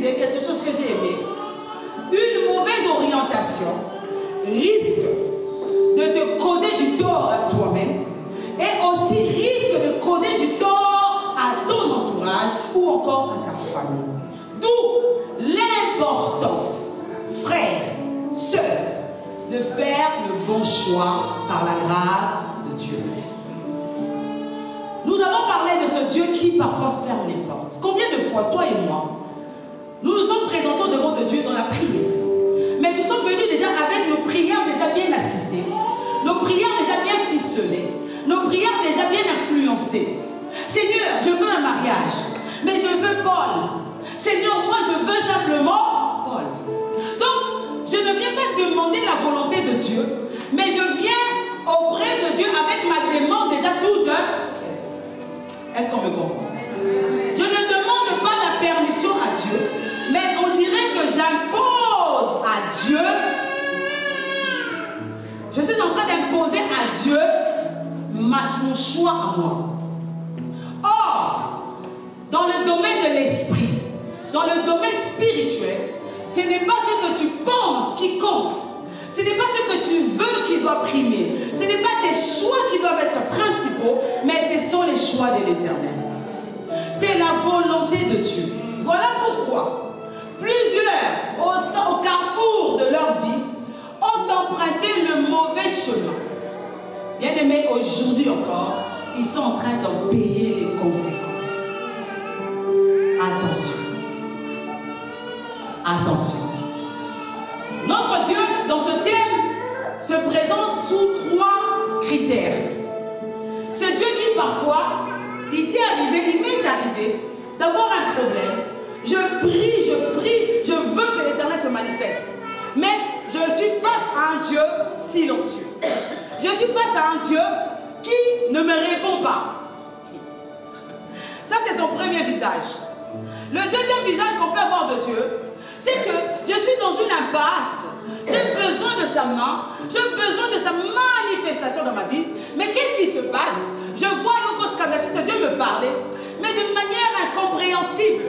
disait quelque chose que j'ai aimé. Une mauvaise orientation risque de te causer du tort à toi-même et aussi risque de causer du tort à ton entourage ou encore à ta famille. D'où l'importance, frères, sœurs, de faire le bon choix par la grâce de Dieu. Nous avons parlé de ce Dieu qui parfois ferme les portes. Combien de fois, toi et moi, nous nous sommes présentés devant de Dieu dans la prière. Mais nous sommes venus déjà avec nos prières déjà bien assistées, nos prières déjà bien ficelées, nos prières déjà bien influencées. Seigneur, je veux un mariage, mais je veux Paul. Seigneur, moi je veux simplement Paul. Donc, je ne viens pas demander la volonté de Dieu, mais je viens auprès de Dieu avec ma demande déjà toute faite. Est-ce qu'on me comprend? Je ne demande pas la permission à Dieu, mais on dirait que j'impose à Dieu. Je suis en train d'imposer à Dieu mon choix à moi. Or, dans le domaine de l'esprit, dans le domaine spirituel, ce n'est pas ce que tu penses qui compte. Ce n'est pas ce que tu veux qui doit primer. Ce n'est pas tes choix qui doivent être principaux, mais ce sont les choix de l'Éternel. C'est la volonté de Dieu. Voilà pourquoi plusieurs, au carrefour de leur vie, ont emprunté le mauvais chemin. Bien aimés, aujourd'hui encore, ils sont en train d'en payer les conséquences. Attention. Attention. Notre Dieu, dans ce thème, se présente sous 3 critères. Ce Dieu qui parfois, il m'est arrivé d'avoir un problème. Je prie, je veux que l'Éternel se manifeste. Mais je suis face à un Dieu silencieux. Je suis face à un Dieu qui ne me répond pas. Ça, c'est son premier visage. Le deuxième visage qu'on peut avoir de Dieu, c'est que je suis dans une impasse. J'ai besoin de sa main. J'ai besoin de sa manifestation dans ma vie. Mais qu'est-ce qui se passe? Je vois Yoko Skandashis, Dieu me parlait, mais de manière incompréhensible.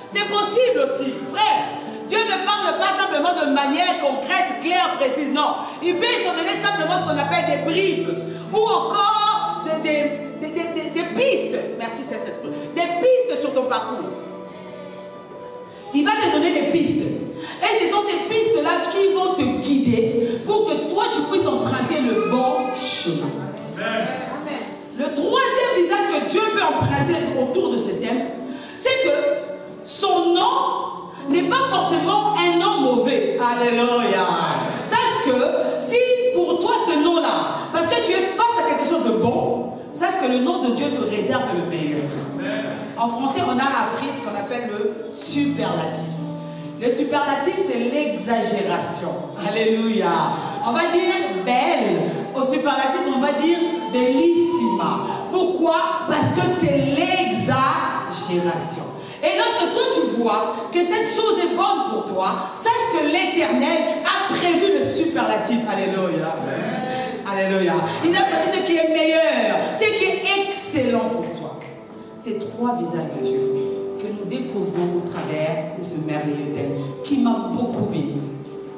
C'est possible aussi, frère. Dieu ne parle pas simplement de manière concrète, claire, précise. Non. Il peut te donner simplement ce qu'on appelle des bribes. Ou encore des pistes. Merci Saint-Esprit. Des pistes sur ton parcours. Il va te donner des pistes. Et ce sont ces pistes-là qui vont te guider pour que toi, tu puisses emprunter le bon chemin. Amen. Le troisième visage que Dieu peut emprunter autour de ce thème, c'est que son nom n'est pas forcément un nom mauvais. Alléluia. Sache que si pour toi ce nom-là, parce que tu es face à quelque chose de bon, sache que le nom de Dieu te réserve le meilleur. En français, on a appris ce qu'on appelle le superlatif. Le superlatif, c'est l'exagération. Alléluia. On va dire belle. Au superlatif, on va dire bellissima. Pourquoi? Parce que c'est l'exagération. Et lorsque toi tu vois que cette chose est bonne pour toi, sache que l'Éternel a prévu le superlatif. Alléluia. Alléluia. Il a prévu ce qui est meilleur, ce qui est excellent pour toi. Ces 3 visages de Dieu que nous découvrons au travers de ce merveilleux thème qui m'a beaucoup béni,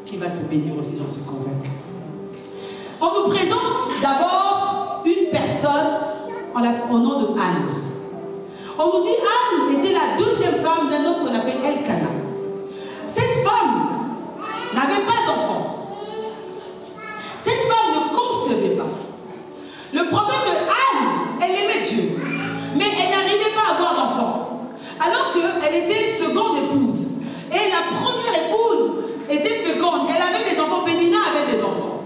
qui va te bénir aussi, j'en suis convaincue. On nous présente d'abord une personne au nom de Anne. On nous dit Anne était la 2e femme d'un homme qu'on appelle Elkana. Cette femme n'avait pas d'enfant. Cette femme ne concevait pas. Le problème de Anne, elle aimait Dieu, mais elle n'arrivait pas à avoir d'enfant. Alors qu'elle était seconde épouse. Et la première épouse était féconde. Elle avait des enfants. Pénina avait des enfants.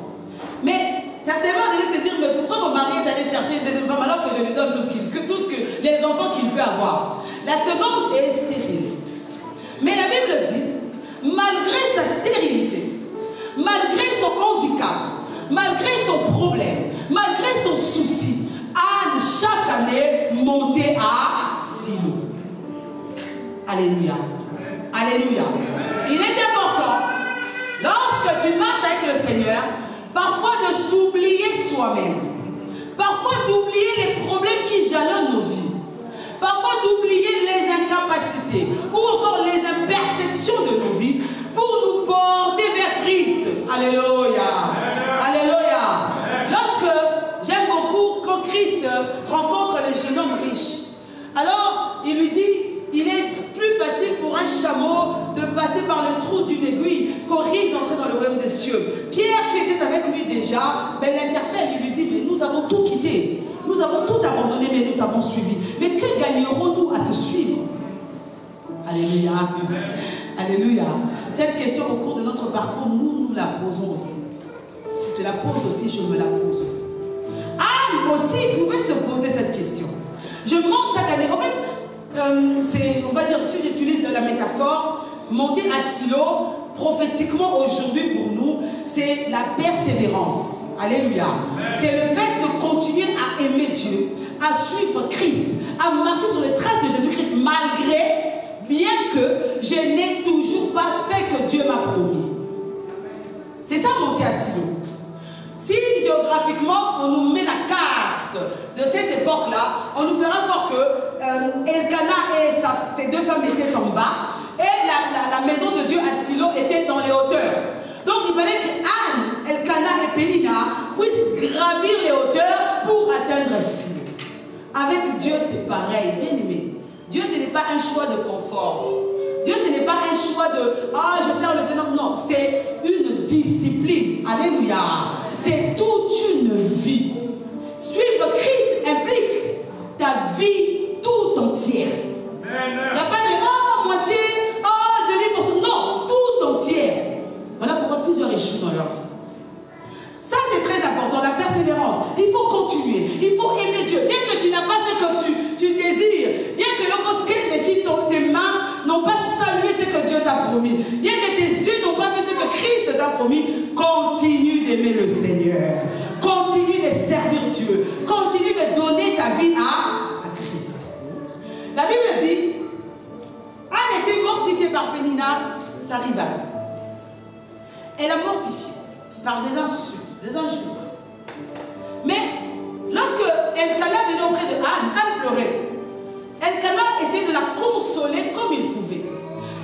Mais certainement, elle devait se dire, mais pourquoi mon mari est allé chercher une deuxième femme alors que je lui donne tout ce les enfants qu'il peut avoir? La seconde est stérile. Mais la Bible dit, malgré sa stérilité, malgré son handicap, malgré son problème, malgré son souci, Anne, chaque année, montait à Silo. Alléluia. Alléluia. Il est important, lorsque tu marches avec le Seigneur, parfois de s'oublier soi-même. Parfois d'oublier les problèmes qui jalonnent nos vies. Parfois d'oublier les incapacités ou encore les imperfections passer par le trou d'une aiguille qu'au riche d'entrer dans le royaume des cieux. Pierre, qui était avec lui déjà, ben, l'interpelle, il lui dit, mais nous avons tout quitté. Nous avons tout abandonné, mais nous t'avons suivi. Mais que gagnerons-nous à te suivre? Alléluia. Alléluia. Cette question au cours de notre parcours, nous la posons aussi. Je te la pose aussi, je me la pose aussi. Anne aussi pouvait se poser cette question. Je monte chaque année. En fait, on va dire, si j'utilise la métaphore, monter à Silo, prophétiquement aujourd'hui pour nous, c'est la persévérance. Alléluia. C'est le fait de continuer à aimer Dieu, à suivre Christ, à marcher sur les traces de Jésus-Christ, bien que je n'ai toujours pas ce que Dieu m'a promis. C'est ça monter à Silo. Si géographiquement on nous met la carte de cette époque-là, on nous fera voir que Elkanah et ses deux femmes étaient en bas et la maison de Dieu à Silo était dans les hauteurs. Donc il fallait que Anne, Elkanah et Pénina puissent gravir les hauteurs pour atteindre Silo. Avec Dieu c'est pareil, bien aimé. Dieu ce n'est pas un choix de confort. Dieu ce n'est pas un choix de « Ah, je sers le Seigneur ». Non, c'est une discipline. Alléluia. C'est toute une vie. Suivre Christ implique ta vie tout entière. Il n'y a pas de « Oh, moitié, oh, demi-pourcent ». Non, tout entière. Voilà pourquoi plusieurs échouent dans leur vie. Ça, c'est très important, la persévérance. Il faut continuer, il faut aimer Dieu. Bien que tu n'as pas ce que tu désires, bien que tes mains n'ont pas salué ce que Dieu t'a promis, bien que tes yeux n'ont pas vu ce que Christ t'a promis, continue d'aimer le Seigneur. Continue de servir Dieu. Continue de donner ta vie à Christ. La Bible dit, Anne était mortifiée par Pénina, sa rivale. Elle a mortifié par des insultes, des injures. Mais lorsque Elkanah venait auprès de Anne, Anne pleurait. Elkanah essayait de la consoler comme il pouvait.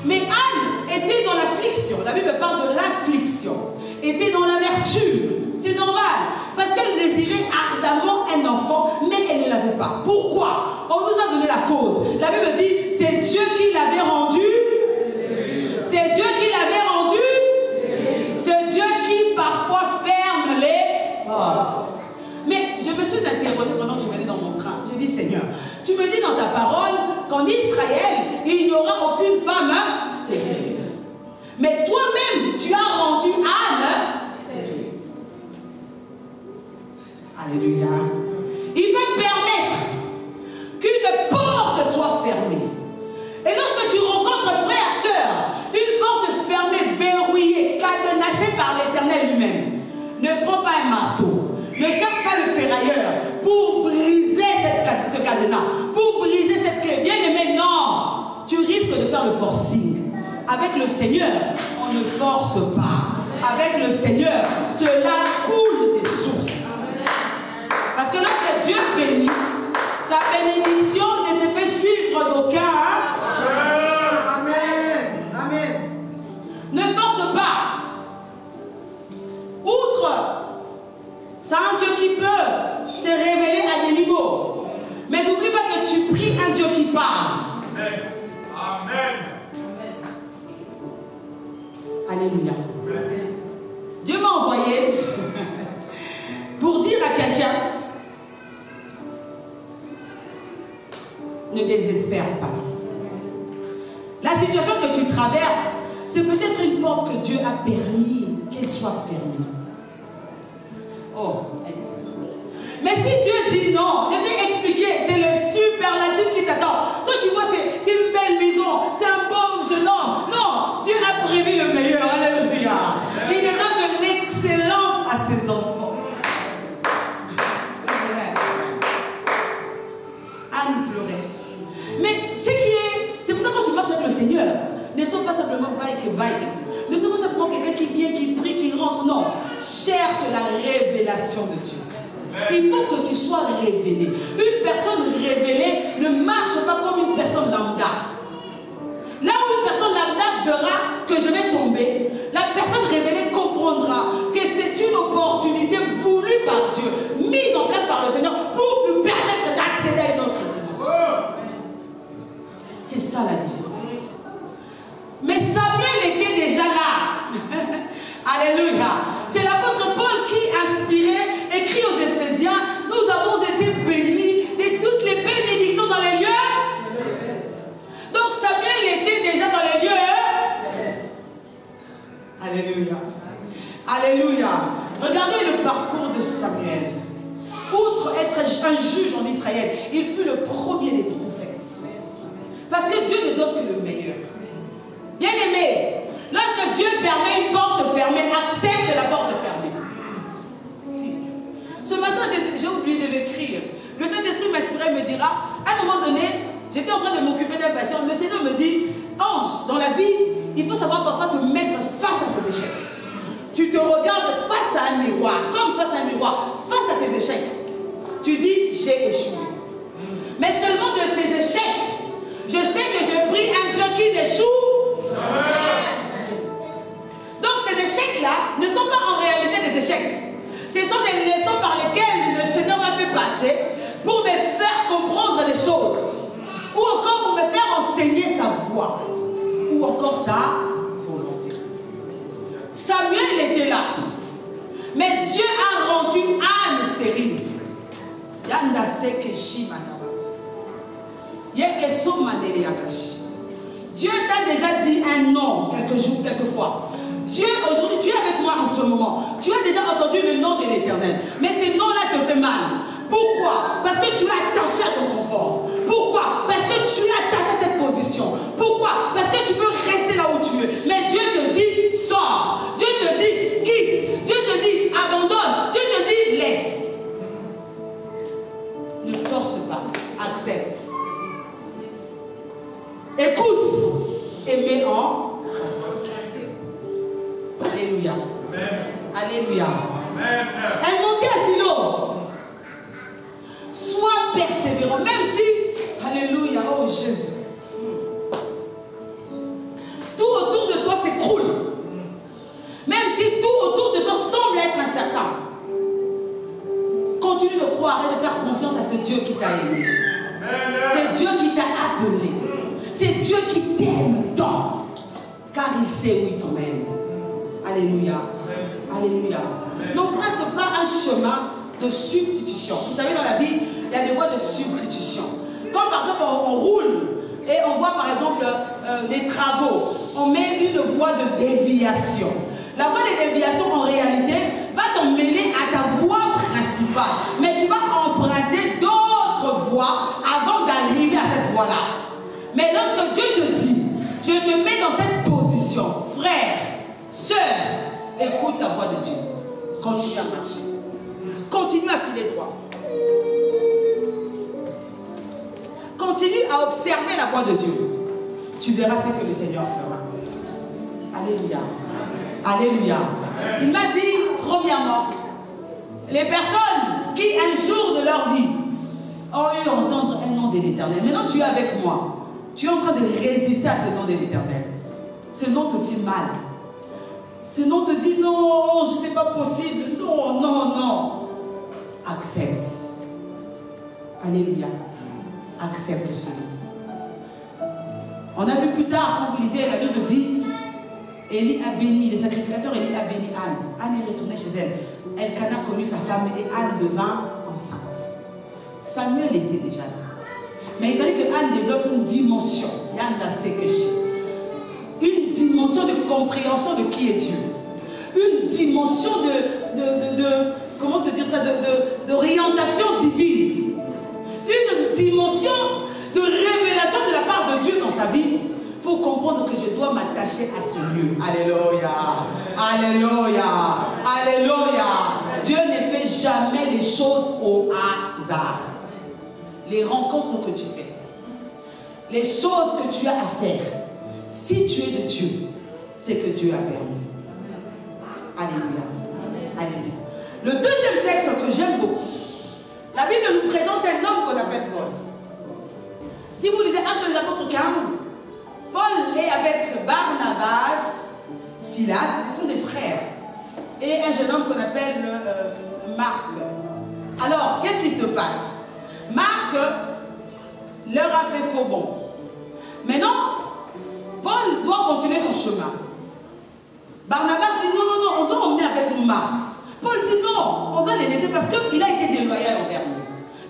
Mais Anne était dans l'affliction. La Bible parle de l'affliction. Était dans l'amertume. C'est normal. Parce qu'elle désirait ardemment un enfant, mais elle ne l'avait pas. Pourquoi? On nous a donné la cause. La Bible dit, c'est Dieu qui l'avait rendu. C'est Dieu qui l'avait rendu. C'est Dieu qui parfois ferme les portes. Mais je me suis interrogée pendant que je venais dans mon train. J'ai dit, Seigneur, tu me dis dans ta parole qu'en Israël, il n'y aura aucune femme stérile. Mais toi-même, tu as rendu Anne stérile. Alléluia. Il veut permettre qu'une porte soit fermée. Et lorsque tu rencontres frère, sœur, une porte fermée, verrouillée, cadenassée par l'Éternel lui-même, ne prends pas un marteau. Ne cherche pas le ferrailleur pour briser ce cadenas, pour briser cette clé. Bien aimé, non. Tu risques de faire le forcing. Avec le Seigneur, on ne force pas. Avec le Seigneur, cela coule des sources. Parce que lorsque Dieu bénit, sa bénédiction ne se fait suivre d'aucun. Amen. Amen. Ne force pas. Outre, c'est un Dieu qui peut se révéler à des niveaux. Mais n'oublie pas que tu pries un Dieu qui parle. Amen. Amen. Alléluia. Amen. Dieu m'a envoyé pour dire à quelqu'un, ne désespère pas. La situation que tu traverses, c'est peut-être une porte que Dieu a permis qu'elle soit fermée. Oh. Mais si Dieu dit non, je t'ai expliqué, c'est le superlatif qui t'attend. Toi tu vois, c'est une belle maison, c'est un beau jeune homme. Non, Dieu a prévu le meilleur. Alléluia. Il donne de l'excellence à ses enfants. C'est vrai. Anne pleurait. Mais c'est pour ça que quand tu marches avec le Seigneur, ne sois pas simplement vaille. Ne sois pas simplement quelqu'un qui vient, qui prie, qui rentre. Non. Cherche la révélation de Dieu. Il faut que tu sois révélé. Une personne révélée ne marche pas comme une personne lambda. Là où une personne lambda verra que je vais tomber, la personne révélée comprendra que c'est une opportunité voulue par Dieu, mise en place par le Seigneur pour lui permettre d'accéder à une autre dimension. C'est ça la différence. Mais Samuel Alléluia. C'est l'apôtre Paul qui, inspiré, écrit aux Éphésiens, nous avons été bénis de toutes les bénédictions dans les lieux. Donc Samuel était déjà dans les lieux. Alléluia. Alléluia. Regardez le parcours de Samuel. Outre être un juge en Israël, il fut le premier des prophètes. Parce que Dieu ne donne que le meilleur. Bien aimé, lorsque Dieu permet une porte fermée, accepte la porte fermée. Si. Ce matin, j'ai oublié de l'écrire. Le Saint-Esprit m'inspirait, me dira, à un moment donné, j'étais en train de m'occuper d'un patient. Le Seigneur me dit, Ange, dans la vie, il faut savoir parfois se mettre face à ses échecs. Tu te regardes face à un miroir, comme face à un miroir, face à tes échecs. Tu dis, j'ai échoué. Mais seulement de ces échecs, je sais que je prie un Dieu qui n'échoue. Donc ces échecs-là ne sont pas en réalité des échecs. Ce sont des leçons par lesquelles le Seigneur m'a fait passer pour me faire comprendre les choses. Ou encore pour me faire enseigner sa voix. Ou encore sa volonté. Samuel était là. Mais Dieu a rendu Anne stérile. Dieu t'a déjà dit un nom quelques jours, quelquefois. Dieu, aujourd'hui, tu es avec moi en ce moment. Tu as déjà entendu le nom de l'Éternel. Mais ce nom-là te fait mal. Pourquoi? Parce que tu es attaché à ton confort. Pourquoi? Parce que tu es attaché à cette position. Pourquoi? Parce que tu veux rester là où tu es. Mais Dieu te dit, sors. Dieu te dit, quitte. Dieu te dit, abandonne. Dieu te dit, laisse. Ne force pas. Accepte. Écoute et mets en pratique. Alléluia. Amen. Alléluia. Amen. Elle montait à Silo. Sois persévérant, même si, alléluia, oh Jésus, tout autour de toi s'écroule. Même si tout autour de toi semble être incertain. Continue de croire et de faire confiance à ce Dieu qui t'a aimé. C'est Dieu qui t'a appelé. C'est Dieu qui t'aime tant. Car il sait où il t'emmène. Alléluia. Alléluia. N'emprunte pas un chemin de substitution. Vous savez, dans la vie, il y a des voies de substitution. Quand par exemple on roule et on voit par exemple les travaux, on met une voie de déviation. La voie de déviation en réalité va t'emmener à ta voie principale. Mais tu vas emprunter d'autres voies avant d'arriver à cette voie-là. Mais lorsque Dieu te dit, je te mets dans cette position, frère, sœur, écoute la voix de Dieu. Continue à marcher. Continue à filer droit. Continue à observer la voix de Dieu. Tu verras ce que le Seigneur fera. Alléluia. Alléluia. Il m'a dit, premièrement, les personnes qui un jour de leur vie ont eu à entendre un nom de l'Éternel. Maintenant tu es avec moi. Tu es en train de résister à ce nom de l'Éternel. Ce nom te fait mal. Ce nom te dit non, ce n'est pas possible. Non, non, non. Accepte. Alléluia. Accepte ce nom. On a vu plus tard, quand vous lisez, la Bible dit, Élie a béni, le sacrificateur Élie a béni Anne. Anne est retournée chez elle. Elkana connut sa femme et Anne devint enceinte. Samuel était déjà là. Mais il fallait que Anne développe une dimension. Une dimension de compréhension de qui est Dieu. Une dimension comment te dire ça, d'orientation divine. Une dimension de révélation de la part de Dieu dans sa vie pour comprendre que je dois m'attacher à ce lieu. Alléluia. Alléluia. Alléluia. Dieu ne fait jamais les choses au hasard. Les rencontres que tu fais, les choses que tu as à faire, si tu es de Dieu, c'est que Dieu a permis. Alléluia. Alléluia. Le deuxième texte que j'aime beaucoup, la Bible nous présente un homme qu'on appelle Paul. Si vous lisez Actes des Apôtres 15, Paul est avec Barnabas, Silas, ce sont des frères, et un jeune homme qu'on appelle Marc. Alors, qu'est-ce qui se passe? Marc leur a fait faux bon. Maintenant, Paul doit continuer son chemin. Barnabas dit non, non, non, on doit les laisser parce qu'il a été déloyal envers nous.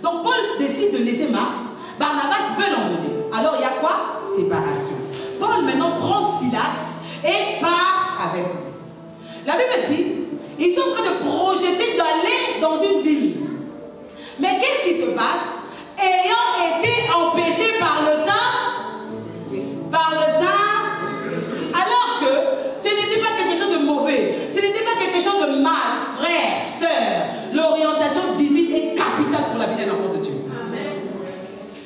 Donc Paul décide de laisser Marc. Barnabas veut l'emmener. Alors il y a quoi? Séparation. Paul maintenant prend Silas et part avec lui. La Bible dit, ils sont en train de projeter d'aller dans une ville. Mais qu'est-ce qui se passe? Ayant été empêchés par le Saint, alors que ce n'était pas quelque chose de mauvais, ce n'était pas quelque chose de mal, frères, sœurs. L'orientation divine est capitale pour la vie d'un enfant de Dieu. Amen.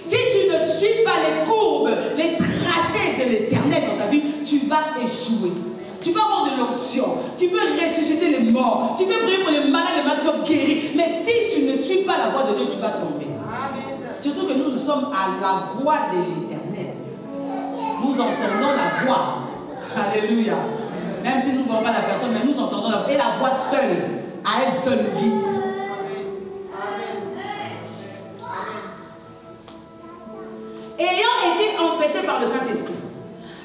Si tu ne suis pas les courbes, les tracés de l'éternel dans ta vie, tu vas échouer. Tu vas avoir de l'onction, tu peux ressusciter les morts, tu peux prier pour les malades, les malades sont guéris. Mais si tu ne suis pas la voie de Dieu, tu vas tomber. Amen. Surtout que nous sommes à la voie de l'éternel. Nous entendons la voix. Alléluia. Même si nous ne voyons pas la personne, mais nous entendons la voix. Et la voix seule, à elle seule nous guide. Ayant été empêchés par le Saint-Esprit.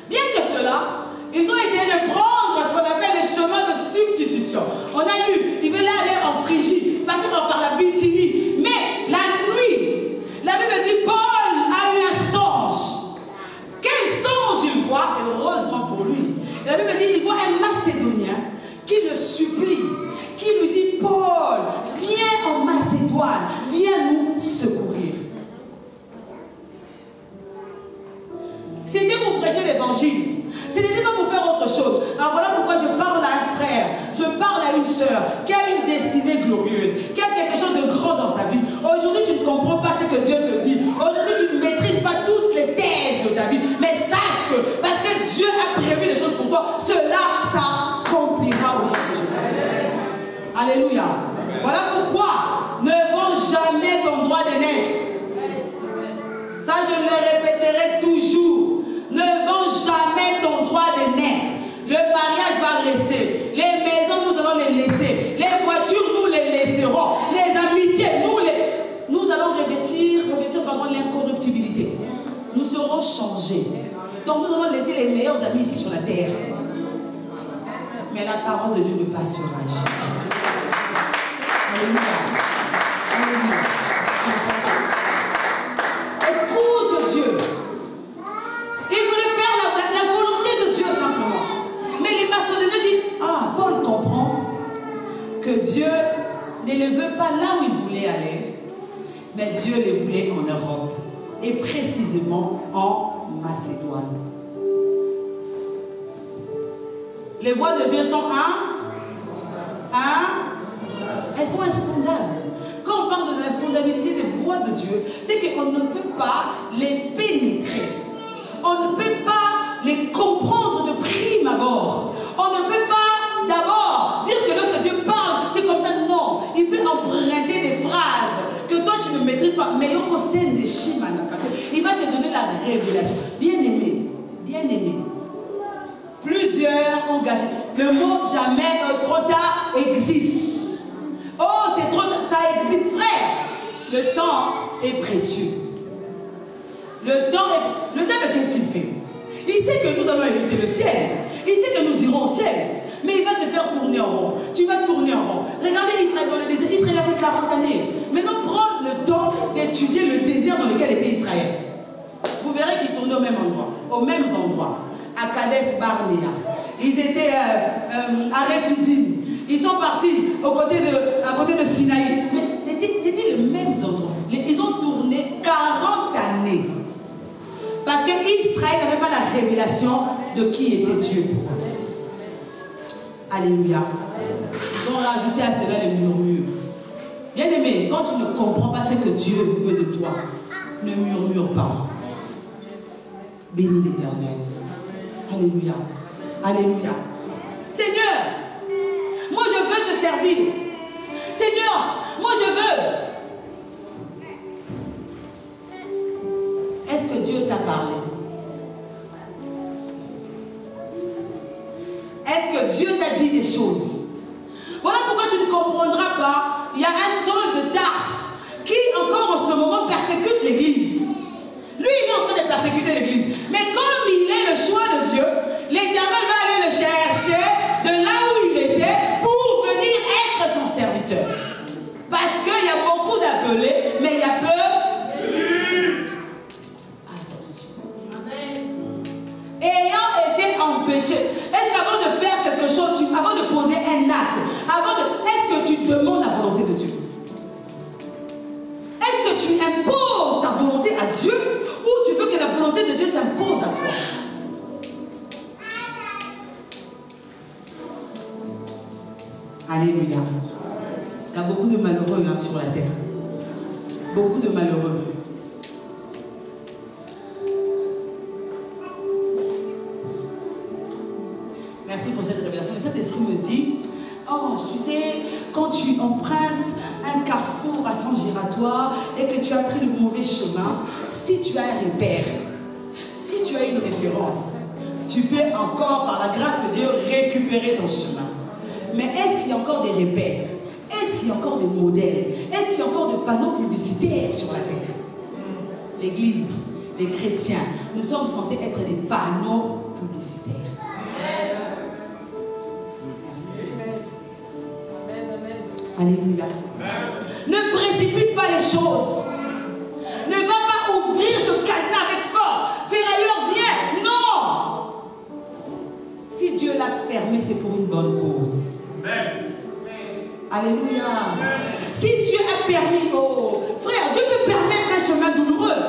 Bien que cela, ils ont essayé de prendre ce qu'on appelle le chemin de substitution. On a lu, ils veulent aller en Phrygie, passer par la Bithynie. Mais la nuit, la Bible dit, Paul a eu un songe. Quel songe il voit? Heureusement pour lui. La Bible dit, il voit un Macédonien qui le supplie, qui lui dit, Paul, viens en Macédoine, viens nous secourir. C'était pour prêcher l'évangile. Ce n'était pas pour faire autre chose. Alors voilà pourquoi je parle à un frère, je parle à une sœur qui a une destinée glorieuse, qui a quelque chose de grand dans sa vie. Aujourd'hui, tu ne comprends pas ce que Dieu te dit. Aujourd'hui, tu ne maîtrises pas toutes les thèses de ta vie. Mais sache que, parce que Dieu a prévu des choses pour toi, cela s'accomplira au nom de Jésus-Christ. Alléluia. Voilà pourquoi ne vends jamais ton droit d'aînesse. Ça, je le répéterai toujours. Ne vends jamais ton droit d'aînesse. Le mariage va rester. Les maisons, nous allons les laisser. Les voitures, nous les laisserons. Les amitiés, nous allons revêtir l'incorruptibilité. Nous serons changés. Donc nous allons laisser les meilleurs amis ici sur la terre. Mais la parole de Dieu ne passera jamais. Alléluia. Alléluia. Écoute Dieu. Il voulait faire la volonté de Dieu simplement. Mais les Macédoniens disent, ah, Paul comprend que Dieu ne le veut pas là où il voulait aller, mais Dieu le voulait en Europe, et précisément en Macédoine. Les voies de Dieu sont elles sont insondables. Quand on parle de la sondabilité des voies de Dieu, c'est qu'on ne peut pas les pénétrer. On ne peut pas les comprendre de prime abord. On ne peut pas d'abord dire que lorsque Dieu parle, c'est comme ça. Non, il peut emprunter des phrases que toi tu ne maîtrises pas. Mais il va te donner la révélation. Bien aimé, bien aimé. Plusieurs ont gâché. Le mot jamais trop tard existe. Oh, c'est trop tard, ça existe, frère. Le temps est précieux. Le temps, qu'est-ce qu'il fait? Il sait que nous allons hériter le ciel. Il sait que nous irons au ciel. Mais il va te faire tourner en rond. Tu vas tourner en rond. Regardez Israël dans le désert. Israël a fait 40 années. Maintenant, prends le temps d'étudier le désert dans lequel était Israël. Vous verrez qu'ils tournaient au même endroit. Aux mêmes endroits. À Kadesh Barnea. Ils étaient à Rephidim. Ils sont partis à côté de Sinaï. Mais c'était les mêmes endroits. Ils ont tourné 40 années. Parce qu'Israël n'avait pas la révélation de qui était Dieu. Alléluia. Ils ont rajouté à cela les murmures. Bien aimé, quand tu ne comprends pas ce que Dieu veut de toi, ne murmure pas. Bénis l'Éternel. Alléluia. Alléluia. Seigneur, moi je veux te servir. Seigneur, moi je veux. Est-ce que Dieu t'a parlé? Est-ce que Dieu t'a dit des choses? Voilà pourquoi tu ne comprendras pas. Il y a un Saul de Tarse qui encore en ce moment persécute l'église. Lui, il est en train de persécuter l'église. Mais comme il est le choix de Dieu, l'Éternel va aller le chercher de là où il était pour venir être son serviteur. péché, est-ce qu'avant de faire quelque chose, avant de poser un acte, est-ce que tu demandes la volonté de Dieu? Est-ce que tu imposes ta volonté à Dieu ou tu veux que la volonté de Dieu s'impose à toi? Alléluia. Il y a beaucoup de malheureux là, sur la terre. Beaucoup de malheureux. Merci pour cette révélation. Et cet esprit me dit, oh, tu sais, quand tu empruntes un carrefour à sens giratoire et que tu as pris le mauvais chemin, si tu as un repère, si tu as une référence, tu peux encore, par la grâce de Dieu, récupérer ton chemin. Mais est-ce qu'il y a encore des repères? Est-ce qu'il y a encore des modèles? Est-ce qu'il y a encore des panneaux publicitaires sur la terre? L'Église, les chrétiens, nous sommes censés être des panneaux publicitaires. Alléluia. Ne précipite pas les choses. Ne va pas ouvrir ce cadenas avec force. Ferrailleur, viens. Non. Si Dieu l'a fermé, c'est pour une bonne cause. Amen. Alléluia. Si Dieu a permis, oh, frère, Dieu peut permettre un chemin douloureux.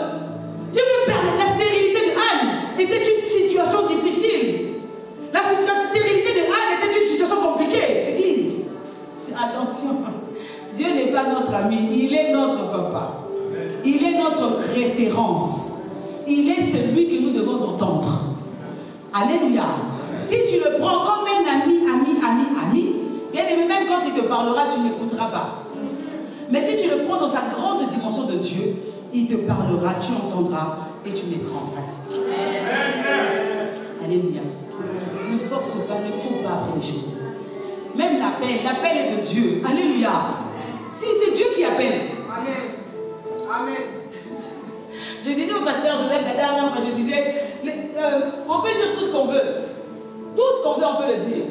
Dieu peut permettre. La stérilité de Anne était une situation difficile. La stérilité de Anne était une situation compliquée. Église. Attention, Dieu n'est pas notre ami, il est notre papa. Il est notre référence. Il est celui que nous devons entendre. Alléluia. Si tu le prends comme un ami, bien aimé, même quand il te parlera, tu n'écouteras pas. Mais si tu le prends dans sa grande dimension de Dieu, il te parlera, tu entendras et tu mettras en pratique. Alléluia. Ne force pas, ne cours pas après les choses. Même l'appel est de Dieu. Alléluia. Si c'est Dieu qui appelle. Amen. Amen. Je disais au pasteur Joseph la dernière fois, je disais, on peut dire tout ce qu'on veut. Tout ce qu'on veut, on peut le dire.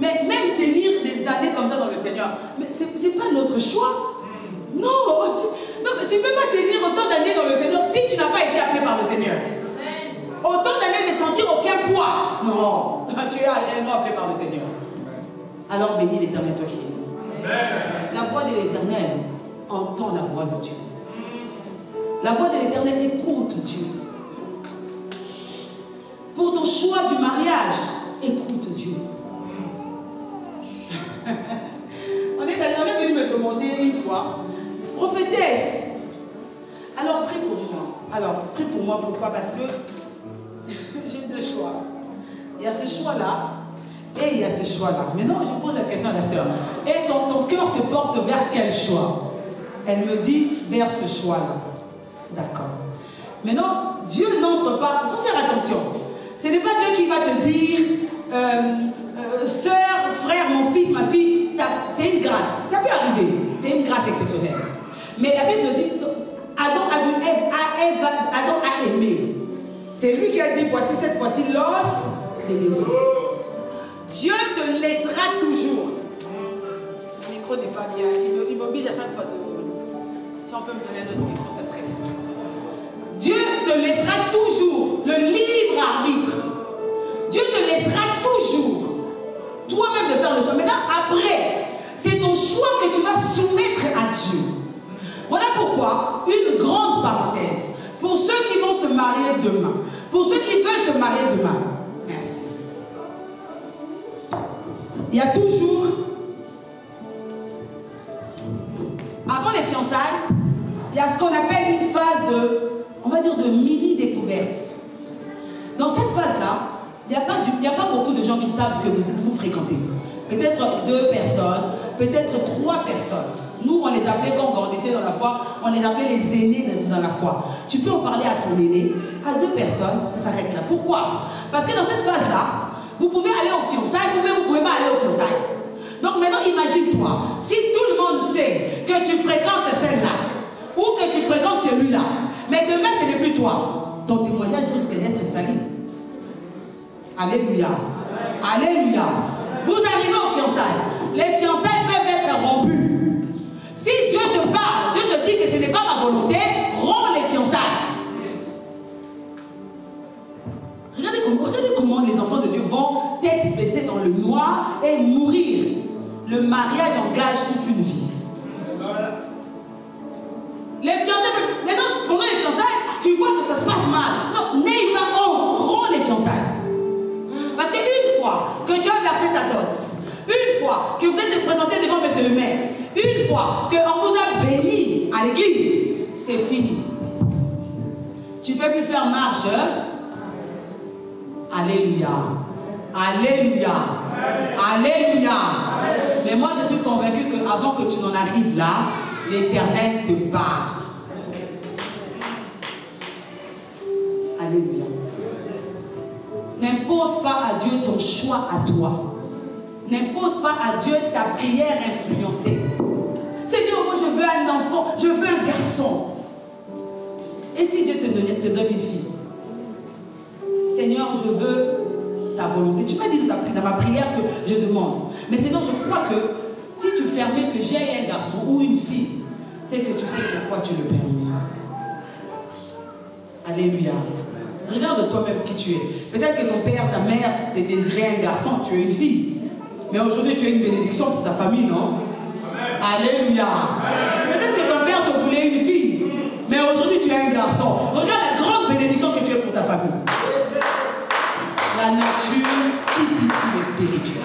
Mais même tenir des années comme ça dans le Seigneur, ce n'est pas notre choix. Non, tu ne peux pas tenir autant d'années dans le Seigneur si tu n'as pas été appelé par le Seigneur. Autant d'années ne sentir aucun poids. Non, tu es réellement appelé par le Seigneur. Alors bénis l'Éternel, toi qui es. La voix de l'Éternel entend la voix de Dieu. La voix de l'Éternel écoute Dieu. Pour ton choix du mariage, écoute Dieu. on est venu me demander une fois, prophétesse, alors prie pour moi. Alors prie pour moi, pourquoi? Parce que j'ai deux choix. Il y a ce choix-là. Et il y a ce choix-là. Maintenant, je pose la question à la sœur. Et ton cœur se porte vers quel choix? Elle me dit, vers ce choix-là. D'accord. Maintenant, Dieu n'entre pas. Il faut faire attention. Ce n'est pas Dieu qui va te dire, sœur, frère, mon fils, ma fille, c'est une grâce. Ça peut arriver. C'est une grâce exceptionnelle. Mais la Bible dit, Adam a vu Ève, Adam a aimé. C'est lui qui a dit, voici cette fois-ci l'os des maisons. Dieu te laissera toujours. Le micro n'est pas bien. Il m'oblige à chaque fois de... Si on peut me donner un autre micro, ça serait bien. Dieu te laissera toujours le libre arbitre. Dieu te laissera toujours toi-même de faire le choix. Maintenant, après, c'est ton choix que tu vas soumettre à Dieu. Voilà pourquoi, une grande parenthèse. Pour ceux qui vont se marier demain, pour ceux qui veulent se marier demain, merci. Il y a toujours, avant les fiançailles, il y a ce qu'on appelle une phase de, on va dire, de mini-découverte. Dans cette phase-là, il n'y a pas beaucoup de gens qui savent que vous fréquentez. Peut-être 2 personnes, peut-être 3 personnes. Nous, on les appelait, quand on grandissait dans la foi, on les appelait les aînés dans la foi. Tu peux en parler à ton aîné, à 2 personnes, ça s'arrête là. Pourquoi? Parce que dans cette phase-là, vous pouvez aller aux fiançailles, vous ne pouvez pas aller aux fiançailles. Donc maintenant, imagine-toi, si tout le monde sait que tu fréquentes celle-là, ou que tu fréquentes celui-là, mais demain, ce n'est plus toi, ton témoignage risque d'être sali. Alléluia. Alléluia. Vous arrivez aux fiançailles. Les fiançailles peuvent être rompues. Si Dieu te parle, Dieu te dit que ce n'est pas ma volonté, romps les fiançailles. Regardez comment les enfants de Dieu vont le mariage engage toute une vie. Les fiançailles, maintenant pendant les fiançailles, tu vois que ça se passe mal. Non, n'aie pas honte, romps les fiançailles. Parce qu'une fois que tu as versé ta dot, une fois que vous êtes présenté devant monsieur le maire, une fois qu'on vous a béni à l'église, c'est fini. Tu ne peux plus faire marche. Alléluia. Alléluia. Alléluia. Mais moi je suis convaincu qu'avant que tu n'en arrives là, l'Éternel te parle. Alléluia. N'impose pas à Dieu ton choix à toi. N'impose pas à Dieu ta prière influencée. Seigneur, moi je veux un enfant, je veux un garçon. Et si Dieu te donne une fille? Seigneur, je veux ta volonté. Tu m'as dit dans ma prière que je demande. Mais Seigneur, je crois que si tu permets que j'aie un garçon ou une fille, c'est que tu sais pourquoi tu le permets. Alléluia. Regarde toi-même qui tu es. Peut-être que ton père, ta mère te désirait un garçon, tu es une fille. Mais aujourd'hui, tu es une bénédiction pour ta famille, non? Alléluia. Peut-être que ton père te voulait une fille, mais aujourd'hui, tu es un garçon. Regarde la grande bénédiction que tu es pour ta famille. La nature typifie le spirituel.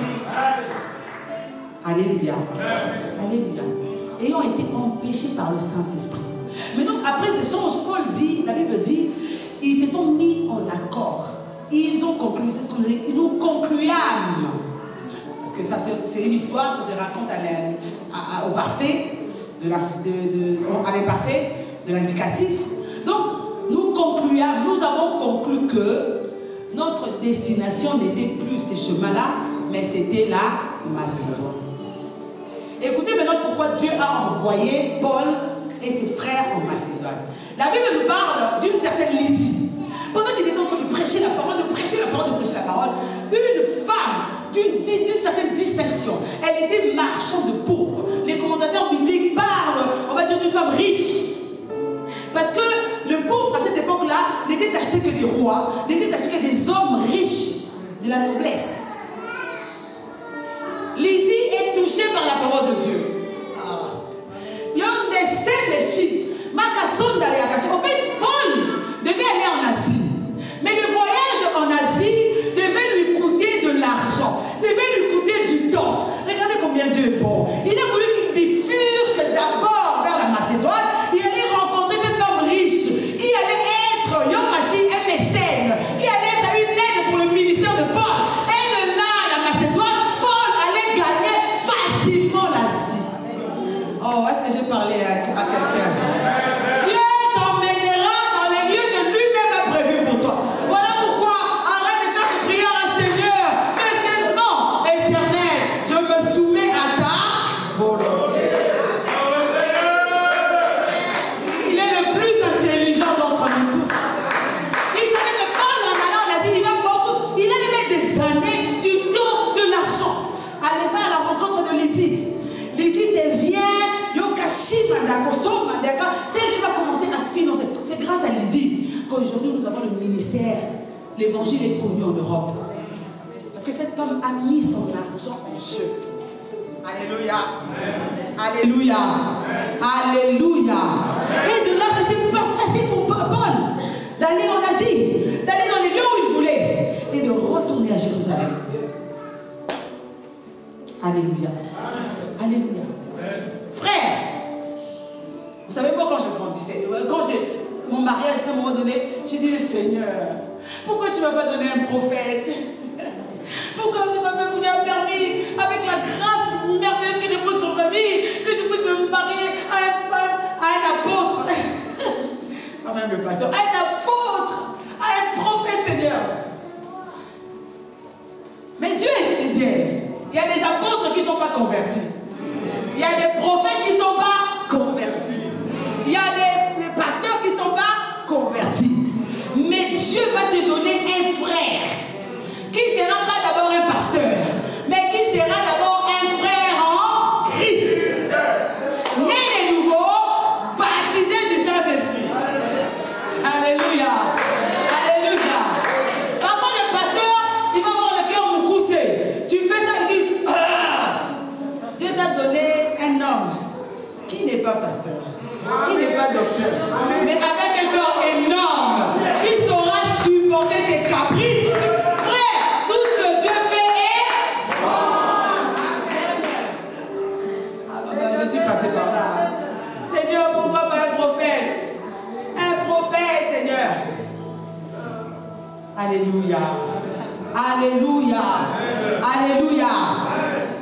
Alléluia. Alléluia. Ayant été empêchés par le Saint-Esprit. Maintenant, après ce songe, Paul dit, la Bible dit, ils se sont mis en accord. Ils ont conclu, c'est ce qu'on dit, nous concluâmes. Parce que ça, c'est une histoire, ça se raconte au parfait, à l'imparfait, de l'indicatif. Donc, nous concluâmes, nous avons conclu que notre destination n'était plus ces chemins-là, mais c'était la Macédoine. Écoutez maintenant pourquoi Dieu a envoyé Paul et ses frères en Macédoine. La Bible nous parle d'une certaine Lydie. Pendant qu'ils étaient en train de prêcher la parole, de prêcher la parole, une femme d'une certaine distinction, elle était marchande de pourpre. Les commentateurs bibliques parlent, on va dire, d'une femme riche. Parce que le pourpre à cette époque-là n'était acheté que des rois, n'était acheté que des hommes riches, de la noblesse. Lydie est touchée par la parole de Dieu. En fait, Paul devait aller en Asie. Mais le voyage en Asie devait lui coûter de l'argent, devait lui coûter du temps. Regardez combien Dieu est bon. Il a voulu qu'il bifurque d'abord vers la Macédoine. Il allait rencontrer cette femme riche qui allait être Yom Mashiach, un mécène, qui allait être une aide pour le ministère de Paul. Et de là à la Macédoine, Paul allait gagner facilement l'Asie. Oh, est-ce que j'ai parlé à quelqu'un? Dieu t'emmènera dans les lieux que lui-même a prévus pour toi. Voilà pourquoi arrête de faire des prières à Seigneur. Parce que non, Éternel, je me soumets à ta volonté. Il est le plus intelligent d'entre nous tous. Il savait que Paul, en allant en Asie, il allait mettre des années, du temps, de l'argent. Aller faire la rencontre de Lydie. Lydie devient celle qui va commencer à financer. C'est grâce à Lydie qu'aujourd'hui nous avons le ministère. L'évangile est connu en Europe. Parce que cette femme a mis son argent en jeu. Alléluia. Alléluia. Alléluia. Et de là, c'était pas facile pour Paul d'aller en Asie, d'aller dans les lieux où il voulait et de retourner à Jérusalem. Alléluia. Alléluia. Frère, vous savez pas quand je grandissais, quand j'ai mon mariage, à un moment donné, je disais, Seigneur, pourquoi tu ne m'as pas donné un prophète? Pourquoi tu ne m'as pas donné un permis avec la grâce merveilleuse que je pose sur ma vie, que je puisse me marier à un apôtre, pas même le pasteur, à un apôtre, à un prophète, Seigneur. Mais Dieu est fidèle. Il y a des apôtres qui ne sont pas convertis. Il y a des prophètes qui ne sont pas convertis. Il y a des pasteurs qui ne sont pas convertis. Mais Dieu va te donner un frère qui ne sera pas d'abord un pasteur, mais qui sera d'abord un frère en Christ. Né de nouveau, baptisé du Saint-Esprit. Alléluia. Alléluia. Parfois le pasteur, il va avoir le cœur moucoussé. Tu fais ça, il dit, Dieu Alléluia. Alléluia.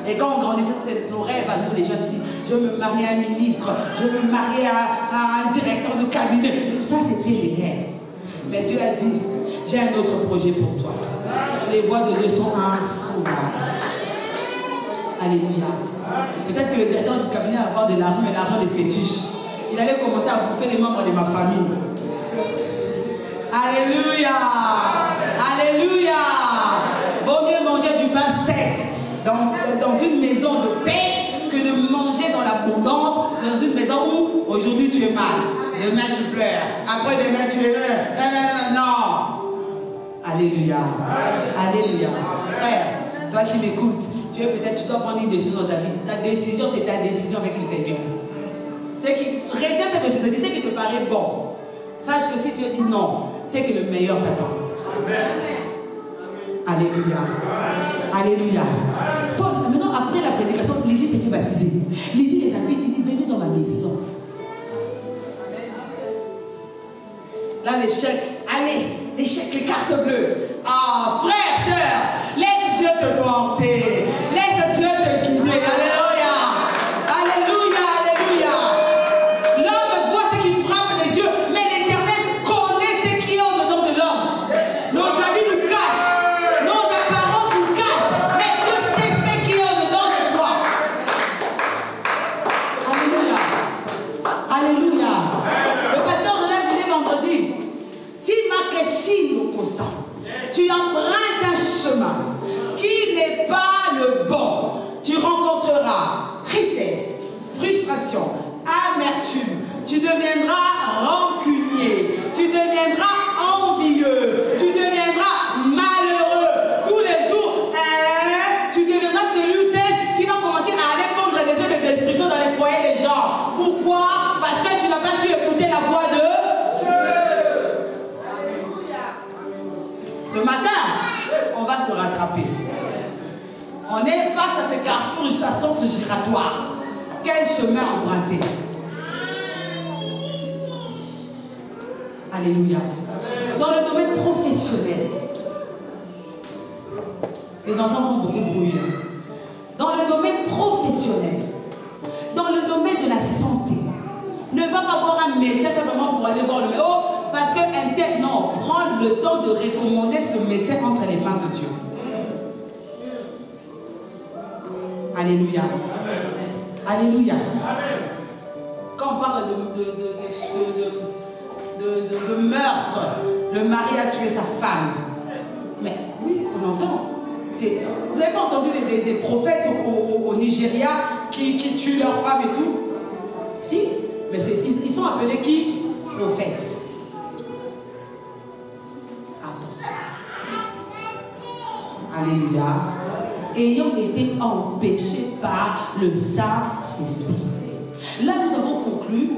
Et quand on grandissait, c'était nos rêves à nous, les jeunes filles. Je veux me marier à un ministre, je veux me marier à un directeur de cabinet. Tout ça, c'était les rêves. Mais Dieu a dit, j'ai un autre projet pour toi. Les voies de Dieu sont insondables. Alléluia. Peut-être que le directeur du cabinet allait avoir de l'argent, mais l'argent des fétiches. Il allait commencer à bouffer les membres de ma famille. Alléluia. Alléluia. Vaut mieux manger du pain sec dans une maison de paix que de manger dans l'abondance dans une maison où aujourd'hui tu es mal, demain tu pleures, après demain tu es non. Alléluia. Alléluia. Frère, toi qui m'écoutes, tu dois prendre une décision dans ta vie. Ta décision, c'est ta décision avec le Seigneur. Retiens ce que je te dis, ce qui te paraît bon. Sache que si tu dis non, c'est que le meilleur t'attend. Alléluia. Alléluia. Paul, maintenant, après la prédication, Lydie s'est fait baptiser. Lydie les invite, il dit, venez dans ma maison. Là, les chèques, allez, les chèques, les cartes bleues. Ah, frère, sœur, laisse Dieu te porter. Laisse Dieu te guider. Alléluia. Alléluia, alléluia. L'homme voit ce qui frappe les yeux, mais l'Éternel connaît ce qui est au-dedans de l'homme. Nos amis nous cachent, nos apparences nous cachent, mais Dieu sait ce qui est au-dedans de toi. Alléluia. Alléluia. Le pasteur Joseph disait vendredi, si Makeshi nous consent, tu empruntes un chemin qui n'est pas le bon, tu rencontreras tristesse, frustration, amertume, tu deviendras rancunier, tu deviendras envieux, tu deviendras malheureux. Tous les jours, tu deviendras celui ou celle qui va commencer à aller prendre des œuvres de destruction dans les foyers des gens. Pourquoi? Parce que tu n'as pas su écouter la voix de Dieu. Ce matin, on va se rattraper. On est face à ce carrefour, à sens giratoire. Quel chemin emprunter? Alléluia. Dans le domaine professionnel, les enfants font beaucoup de bruit. Dans le domaine professionnel, dans le domaine de la santé, ne va pas voir un médecin simplement pour aller voir le médecin. Oh, parce que non, prends le temps de recommander ce médecin entre les mains de Dieu. Alléluia. Alléluia. Quand on parle de meurtre, le mari a tué sa femme. Mais oui, on entend. Vous n'avez pas entendu des prophètes au Nigeria qui tuent leurs femmes et tout? Si, mais ils sont appelés qui? Prophètes. Attention. Alléluia. Ayant été empêchés par le Saint-Esprit. Là, nous avons conclu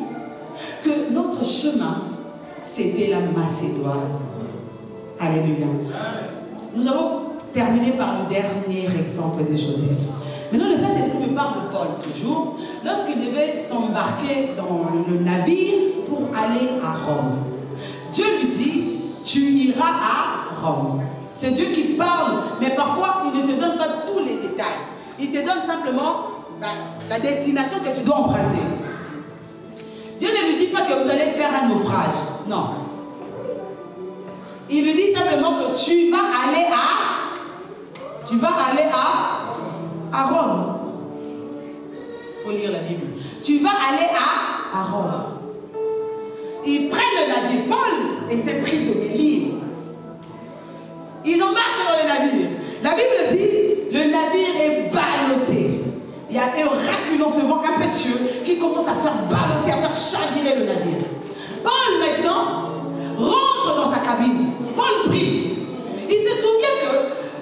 que notre chemin, c'était la Macédoine. Alléluia. Nous avons terminé par le dernier exemple de Joseph. Maintenant, le Saint-Esprit me parle de Paul toujours, lorsqu'il devait s'embarquer dans le navire pour aller à Rome. Dieu lui dit, tu iras à Rome. C'est Dieu qui parle, mais parfois, il ne te donne pas tous les détails. Il te donne simplement la destination que tu dois emprunter. Dieu ne lui dit pas que vous allez faire un naufrage. Non. Il lui dit simplement que tu vas aller à Rome. Il faut lire la Bible. Tu vas aller à Rome. Ils prennent le navire. Paul était prisonnier, libre. Ils embarquent dans le navire. La Bible dit, le navire est ballotté. Il y a un raculant, ce vent impétueux qui commence à faire balloter, à faire chavirer le navire. Paul maintenant rentre dans sa cabine. Paul prie. Il se souvient que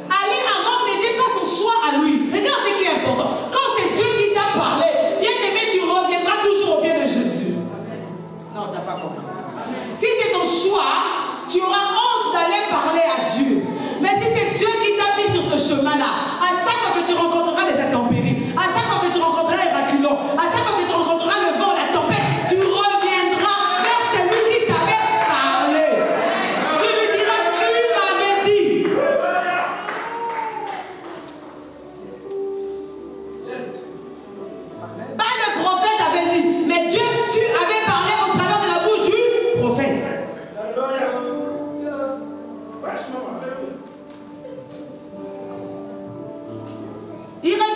aller à Rome n'était pas son choix à lui. Regarde ce qui est important. Quand c'est Dieu qui t'a parlé, bien aimé, tu reviendras toujours au pied de Jésus. Non, tu n'as pas compris. Si c'est ton choix, tu auras honte d'aller parler à Dieu. Mais si c'est Dieu qui t'a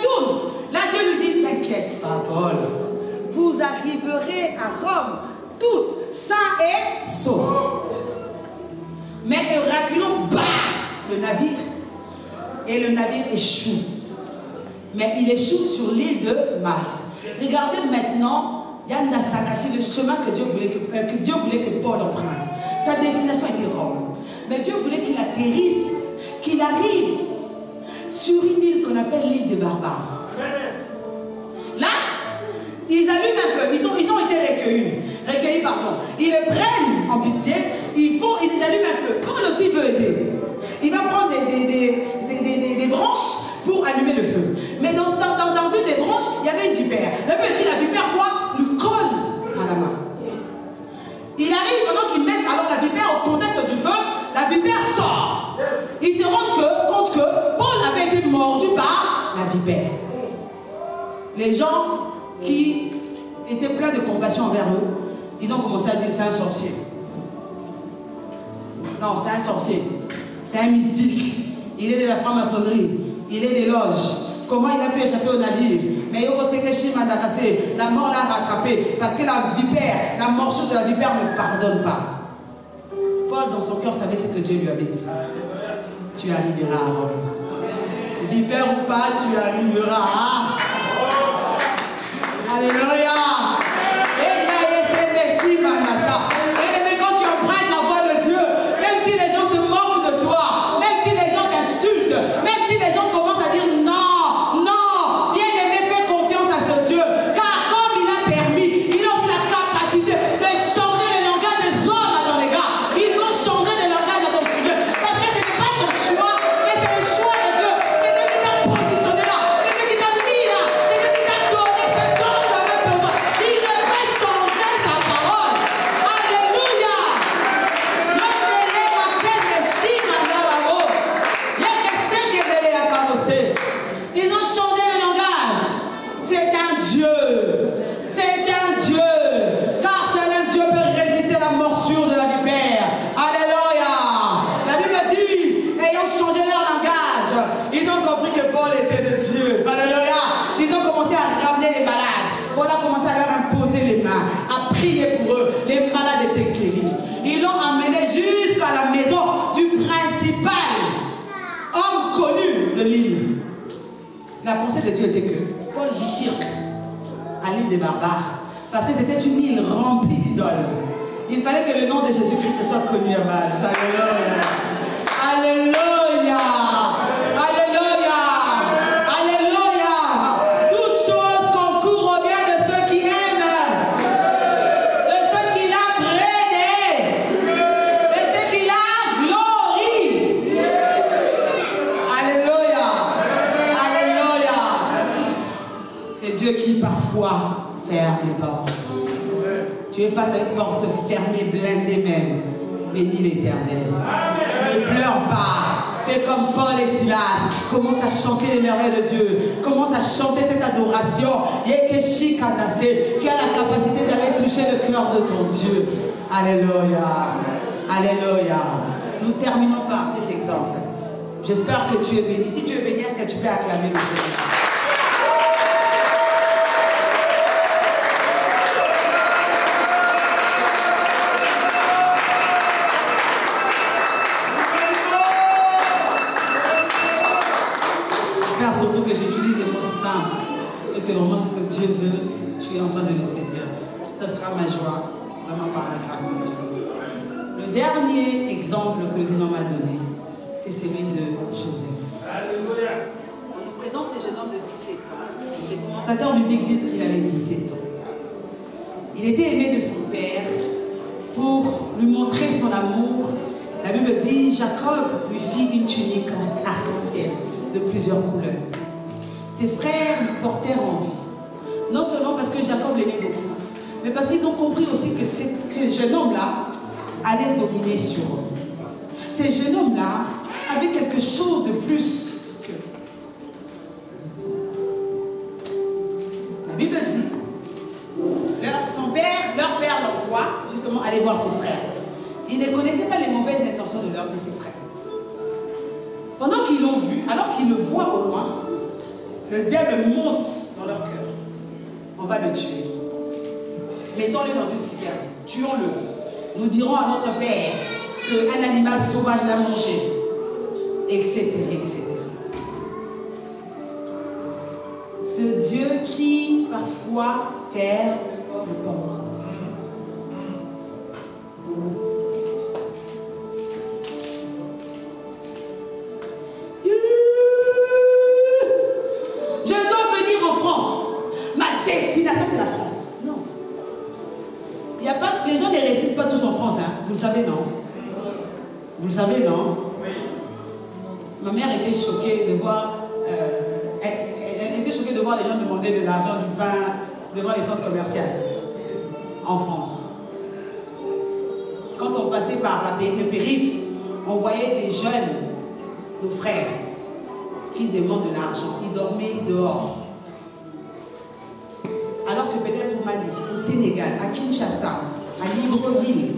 retourne. Là, Dieu lui dit, t'inquiète pas, Paul. Vous arriverez à Rome, tous, sains et saufs. Mais reculons, bam, le navire. Et le navire échoue. Mais il échoue sur l'île de Malte. Regardez maintenant, Yann Sakashi, le chemin que Dieu voulait que Paul emprunte. Sa destination était Rome. Mais Dieu voulait qu'il atterrisse, qu'il arrive sur une île qu'on appelle l'île des barbares. Là, ils allument un feu. Ils ont été recueillis. Ils les prennent en pitié. Ils allument un feu. Paul aussi veut aider. Il va prendre des branches pour allumer le feu. Mais dans une des branches, il y avait une vipère. La vipère quoi? Lui colle à la main. Il arrive pendant qu'ils mettent alors la vipère au contact du feu, la vipère sort. Ils se rendent compte que Paul avait été mordu par la vipère. Les gens qui étaient pleins de compassion envers eux, ils ont commencé à dire c'est un sorcier. Non, c'est un sorcier. C'est un mystique. Il est de la franc-maçonnerie. Il est des loges. Comment il a pu échapper au navire? Mais la mort l'a rattrapé. Parce que la vipère, la morsure de la vipère ne pardonne pas. Paul, dans son cœur, savait ce que Dieu lui avait dit. Tu arriveras à Rome. Vipère ou pas, tu arriveras. Alléluia. Et quand tu empruntes la voie de Dieu, même si les gens se moquent de toi, même si les gens t'insultent, même si les gens commencent à dire non, non, bien-aimé, fais confiance à ce Dieu, car comme il a permis, il a aussi la capacité de changer le langage des hommes à ton égard. Il va changer le langage à ton sujet, parce que ce n'est pas ton choix, mais c'est le choix de Dieu. C'est Dieu qui t'a positionné là, c'est Dieu qui t'a mis là, c'est Dieu qui t'a donné ce dont tu avais besoin. Il devrait changer sa parole. Alléluia. Ils ont changé le langage. C'est un Dieu. C'est un Dieu. Car seul un Dieu peut résister à la morsure de la vipère. Alléluia. La Bible dit, ayant changé leur langage, ils ont compris que Paul était de Dieu. Alléluia. Ils ont commencé à ramener les malades. Paul a commencé à leur imposer les mains, à prier pour eux. Les malades étaient guéris. Ils l'ont amené jusqu'à la maison du principal homme connu de l'île. La pensée de Dieu était que Paul bifurque à l'île des barbares, parce que c'était une île remplie d'idoles. Il fallait que le nom de Jésus-Christ soit connu à Malte. Alléluia. Alléluia. Alléluia. Alléluia. Toutes choses concourent au bien de ceux qui aiment, de ceux qui l'ont créé, de ceux qui l'ont glorifié. Alléluia. Alléluia. C'est Dieu qui parfois ferme les portes. Tu es face à une porte fermée, blindée même. Bénis l'Éternel. Ne pleure pas. Fais comme Paul et Silas. Commence à chanter les merveilles de Dieu. Commence à chanter cette adoration. Yekeshi Kadase, qui a la capacité d'aller toucher le cœur de ton Dieu. Alléluia. Alléluia. Nous terminons par cet exemple. J'espère que tu es béni. Si tu es béni, est-ce que tu peux acclamer le Seigneur? Surtout que j'utilise des mots simples et que vraiment ce que Dieu veut, tu es en train de le saisir. Ce sera ma joie, vraiment par la grâce de Dieu. Le dernier exemple que le Seigneur m'a donné, c'est celui de Joseph. Alléluia. On nous présente ce jeune homme de 17 ans. Les commentateurs bibliques disent qu'il avait 17 ans. Il était aimé de son père pour lui montrer son amour. La Bible dit, Jacob lui fit une tunique arc-en-ciel de plusieurs couleurs. Ses frères lui portèrent envie. Non seulement parce que Jacob l'aimait beaucoup, mais parce qu'ils ont compris aussi que ce jeune homme-là allait dominer sur eux. Ce jeune homme-là avait quelque chose de plus que... La Bible dit, leur père l'envoie justement aller voir ses frères. Il ne connaissait pas les mauvaises intentions de ses frères. Pendant qu'ils l'ont vu, alors qu'ils le voient au loin, Le diable monte dans leur cœur. On va le tuer. Mettons-le dans une citerne. Tuons-le. Nous dirons à notre Père qu'un animal sauvage l'a mangé. Etc. etc. Ce Dieu qui parfois ferme les portes. Je dois venir en France. Ma destination, c'est la France. Non. Il y a pas, les gens ne réussissent pas tous en France. Hein. Vous le savez, non? Vous le savez, non? Ma mère était choquée de voir... elle était choquée de voir les gens demander de l'argent, du pain devant les centres commerciaux en France. Quand on passait par le périph', on voyait des jeunes, nos frères, qui demandent de l'argent. Ils dormaient dehors. Alors que peut-être au Mali, au Sénégal, à Kinshasa, à Libreville,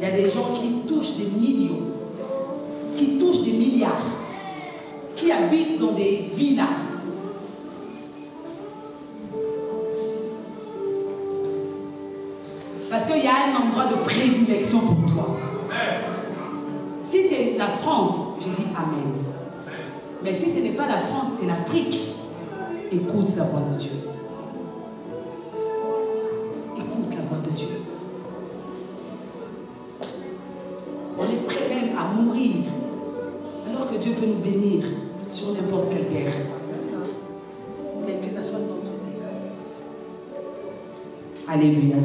il y a des gens qui touchent des millions, qui touchent des milliards, qui habitent dans des villas. Parce qu'il y a un endroit de prédilection pour toi. Si c'est la France, je dis Amen. Mais si ce n'est pas la France, c'est l'Afrique, écoute la voix de Dieu. Écoute la voix de Dieu. On est prêt même à mourir, alors que Dieu peut nous bénir sur n'importe quelle terre. Mais que ce soit notre terre. Alléluia.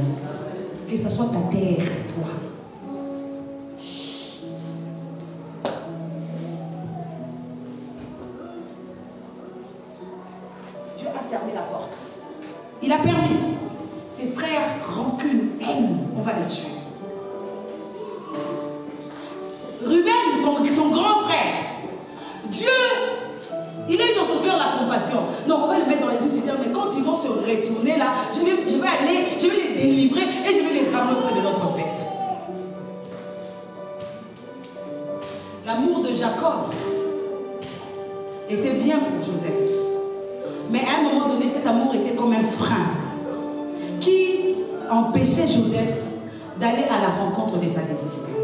Que ce soit ta terre, toi. Dieu a fermé la porte. Il a permis. Ses frères, rancune, haine, on va les tuer. Ruben, son grand frère, Dieu, il a eu dans son cœur la compassion. Non, on va le mettre dans les une citerne, mais quand ils vont se retourner là, je vais les délivrer et je vais les ramener auprès de notre Père. L'amour de Jacob était bien pour Joseph. Mais à un moment donné, cet amour était comme un frein qui empêchait Joseph d'aller à la rencontre de sa destinée.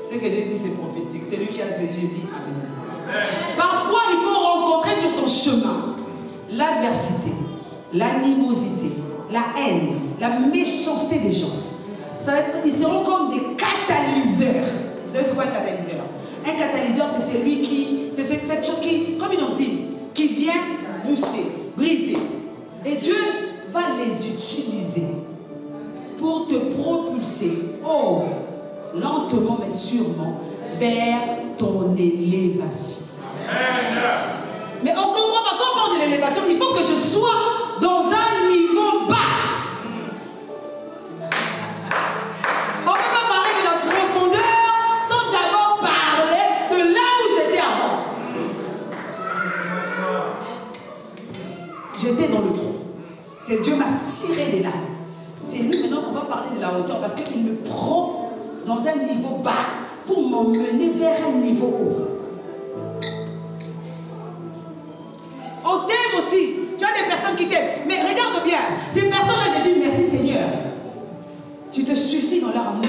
Ce que j'ai dit, c'est prophétique. C'est lui qui a dit, j'ai dit Amen. Parfois, il faut rencontrer sur ton chemin l'adversité, l'animosité, la haine, la méchanceté des gens. Ils seront comme des catalyseurs. Vous savez c'est quoi un catalyseur? Un catalyseur, c'est celui qui, c'est cette chose qui, comme une enzyme, qui vient booster, briser. Et Dieu va les utiliser pour te propulser, lentement mais sûrement, vers ton élévation. Mais on comprend pas, quand on parle de l'élévation, il faut que je sois dans un niveau bas. On ne peut pas parler de la profondeur sans d'abord parler de là où j'étais avant. J'étais dans le trou. C'est Dieu m'a tiré de là. C'est lui maintenant qu'on va parler de la hauteur parce qu'il me prend dans un niveau bas pour m'emmener vers un niveau haut. On t'aime aussi. Tu as des personnes qui t'aiment. Mais regarde bien. Ces personnes-là, je dis merci Seigneur. Tu te suffis dans leur amour.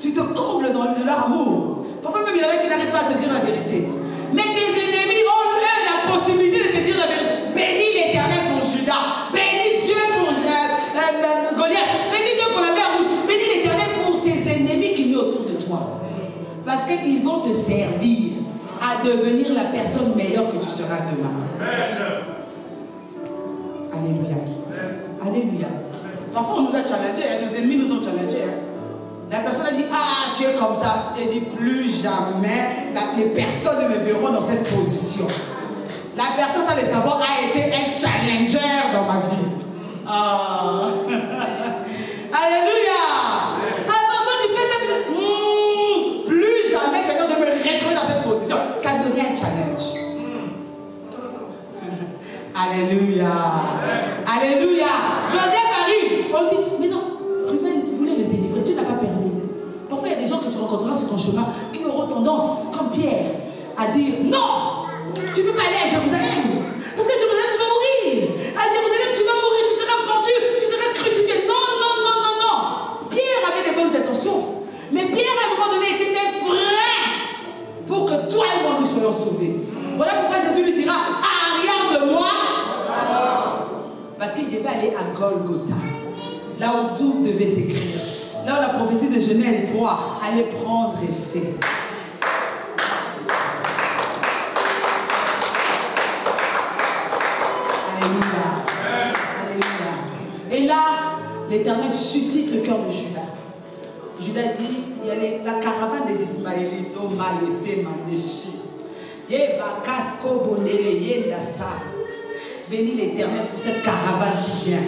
Tu te combles dans leur amour. Parfois même il y en a qui n'arrivent pas à te dire la vérité. Mais tes ennemis ont la possibilité de te dire la vérité. Bénis l'Éternel pour Judas. Bénis Dieu pour Goliath. Bénis Dieu pour la mer rouge. Bénis l'Éternel pour ses ennemis qui sont autour de toi. Parce qu'ils vont te servir à devenir la personne meilleure que tu seras demain. Alléluia. Alléluia. Parfois on nous a challengés, hein, nos ennemis nous ont challengés. Hein. La personne a dit, ah tu es comme ça. J'ai dit, plus jamais les personnes ne me verront dans cette position. La personne sans le savoir a été un challenger dans ma vie. Ah. Alléluia. Alors toi tu fais cette... plus jamais c'est quand je me retrouve dans cette position. Ça devient un challenge. Alléluia. Alléluia. Joseph arrive. On dit, mais non, Ruben voulait le délivrer. Tu n'as pas permis. Parfois, il y a des gens que tu rencontreras sur ton chemin qui auront tendance, comme Pierre, à dire non. tu ne peux pas aller à Jérusalem. Parce que Jérusalem, tu vas mourir. À Jérusalem, tu vas mourir, tu seras pendu, tu seras crucifié. Non, non, non, non, non. Pierre avait des bonnes intentions. Mais Pierre, à un moment donné, était vrai pour que toi et moi, nous soyons sauvés. Voilà pourquoi Jésus lui dira, arrière de moi. Parce qu'il devait aller à Golgotha, là où tout devait s'écrire. Là où la prophétie de Genèse 3 allait prendre effet. Alléluia. Alléluia. Et là, l'Éternel suscite le cœur de Judas. Judas dit, il y a la caravane des Ismaélites, oh Malessé, Mandéchi. Bénis l'Éternel pour cette caravane qui vient.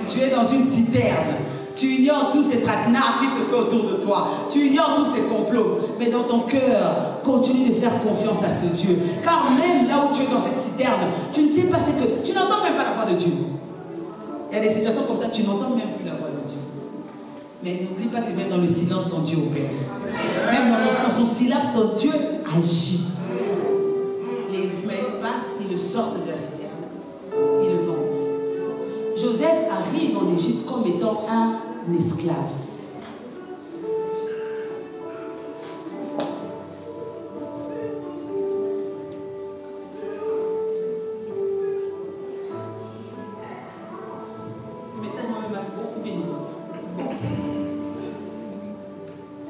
Tu es dans une citerne. Tu ignores tous ces traquenards qui se font autour de toi. Tu ignores tous ces complots. Mais dans ton cœur, continue de faire confiance à ce Dieu. Car même là où tu es dans cette citerne, tu ne sais pas ce que... Tu n'entends même pas la voix de Dieu. Il y a des situations comme ça, tu n'entends même plus la voix de Dieu. Mais n'oublie pas que même dans le silence, ton Dieu opère. Même dans son silence, ton Dieu agit. Les Ismaélites passent, ils le sortent de la citerne. Ils le vendent. Joseph arrive en Égypte comme étant un esclave. Ce message moi-même m'a beaucoup béni.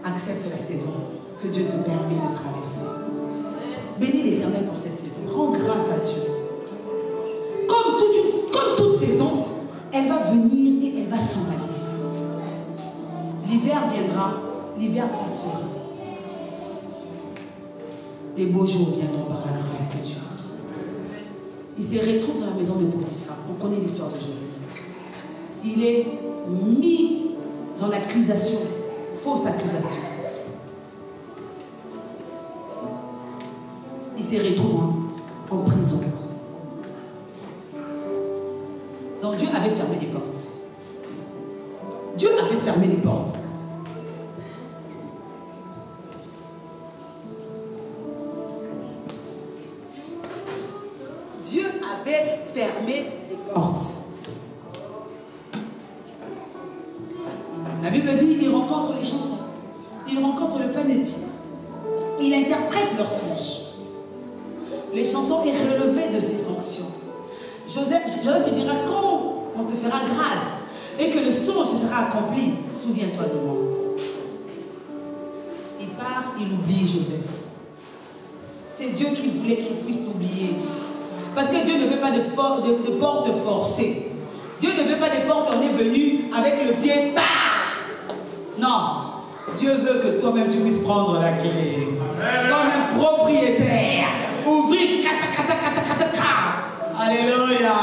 Accepte la saison que Dieu te permet de traverser. Bénis l'Éternel pour cette saison. Rends grâce à Dieu. Comme toute saison, elle va venir et elle va s'en aller. L'hiver viendra, l'hiver passera. Les beaux jours viendront par la grâce de Dieu. Il se retrouve dans la maison de Potiphar. On connaît l'histoire de Joseph. Il est mis en accusation, fausse accusation. Il se retrouve en prison. Donc Dieu avait fermé les portes. Dieu avait fermé les portes. Dieu avait fermé les portes. La Bible dit, il rencontre les chansons. Il rencontre le panétique. Il interprète leurs songes. Les chansons est relevé de ses fonctions. Joseph lui dira, quand on te fera grâce et que le songe sera accompli, souviens-toi de moi. Il part, il oublie Joseph. C'est Dieu qui voulait qu'il puisse t'oublier. Parce que Dieu ne veut pas de portes forcées. Dieu ne veut pas des portes où on est venu avec le pied par. Non. Dieu veut que toi-même tu puisses prendre la clé. Comme un propriétaire. Ouvrir. Alléluia.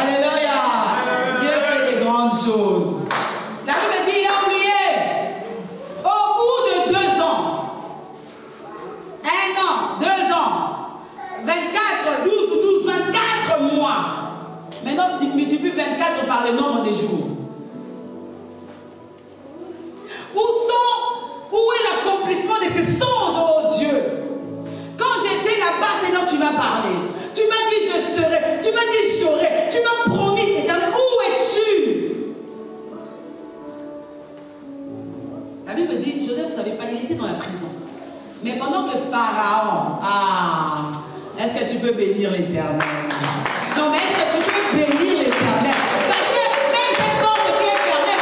Alléluia. Dieu fait des grandes choses. La Bible dit, il a oublié. Au bout de 2 ans. 1 an, 2 ans. 24, 12, 24 mois. Maintenant, multiplie 24 par le nombre des jours. Où est l'accomplissement de ces songes, oh Dieu? Quand j'étais là-bas, Seigneur, tu m'as parlé. Tu m'as dit je serai. Tu m'as dit j'aurai. Tu m'as promis, Éternel. Où es-tu? La Bible dit, Joseph ne savait pas, il était dans la prison. Mais pendant que Pharaon, est-ce que tu peux bénir l'Éternel? Non, mais est-ce que tu peux bénir l'Éternel? Parce que même cette porte qui est fermée,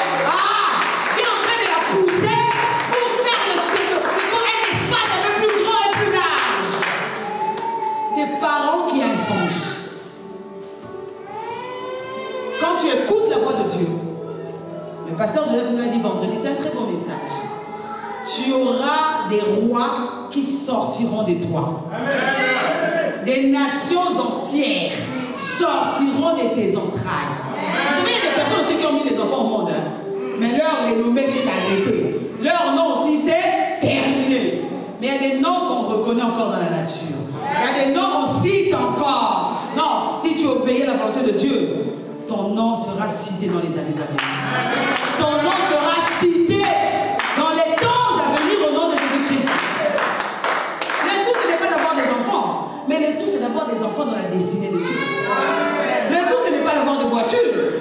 tu es en train de la pousser pour faire un espace un peu plus grand et plus large. C'est Pharaon qui a un songe. Quand tu écoutes la voix de Dieu, le pasteur Joseph nous l'a dit vendredi, c'est un très bon message. Tu auras des rois qui sortiront de toi. Des nations entières sortiront de tes entrailles. Vous savez, il y a des personnes aussi qui ont mis les enfants au monde. Mais leur renommée s'est arrêtée. Leur nom aussi c'est terminé. Mais il y a des noms qu'on reconnaît encore dans la nature. Il y a des noms qu'on cite encore. Non, si tu obéis à la volonté de Dieu, ton nom sera cité dans les années à venir. Ton nom sera cité dans les temps à venir au nom de Jésus-Christ. Le tout, ce n'est pas d'avoir des enfants, mais le tout, c'est d'avoir d'avoir des enfants dans la destinée de Dieu. Le tout, ce n'est pas d'avoir de voiture,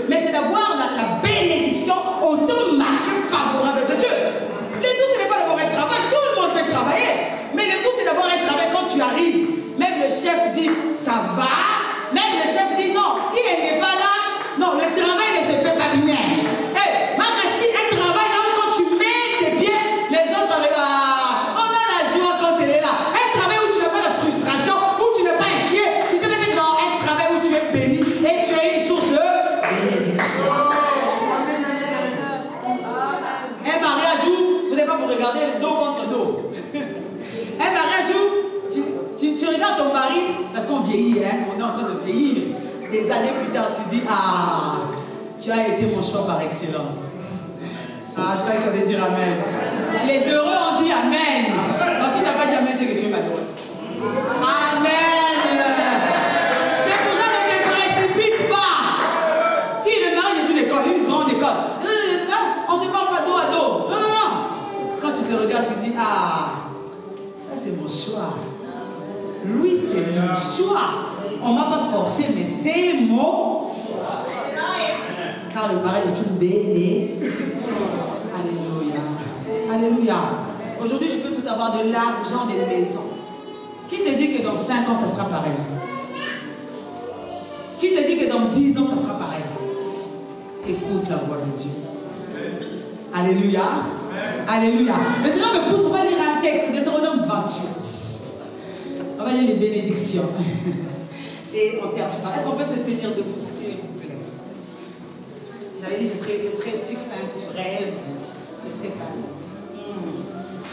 mais c'est d'avoir la bénédiction autant marquée favorable de Dieu. Le tout, ce n'est pas d'avoir un travail. Tout le monde peut travailler. Mais le tout, c'est d'avoir un travail quand tu arrives. Même le chef dit, ça va. Même le chef dit, non, si elle n'est pas là, non, le travail ne se fait pas bien. Hey, Makashi, un travail là, quand tu mets tes pieds, les autres avec on a la joie quand elle est là. Un travail où tu n'as pas la frustration, où tu n'es pas inquiet. Tu sais, c'est dans un travail où tu es béni et tu es une source de bénédiction. Un mariage où, vous n'avez pas vous regarder dos contre dos. Un mariage où tu regardes ton mari, parce qu'on vieillit, hein, on est en train de vieillir. Des années plus tard, tu dis, ah, tu as été mon choix par excellence. Ah, je crois que tu allais dire amen. Les heureux ont dit amen. Non, si tu n'as pas dit amen, c'est que tu es malheureux. Amen. C'est pour ça que ne te précipite pas. Si le mariage est une école, une grande école, on ne se parle pas dos à dos. Non, non, non. Quand tu te regardes, tu dis, ah, ça c'est mon choix. Lui, c'est mon choix. On ne m'a pas forcé, mais c'est mon choix. Car le mariage est une bénédiction. Alléluia. Alléluia. Aujourd'hui, tu peux tout avoir de l'argent, des maisons. Qui te dit que dans 5 ans, ça sera pareil? Qui te dit que dans 10 ans, ça sera pareil? Écoute la voix de Dieu. Alléluia. Alléluia. Mais sinon, me pousse, on va lire un texte, Deutéronome 28. On va lire les bénédictions. Et on termine par. Est-ce qu'on peut se tenir debout, s'il vous plaît? J'avais dit, je serais succincte, brève. Je sais pas.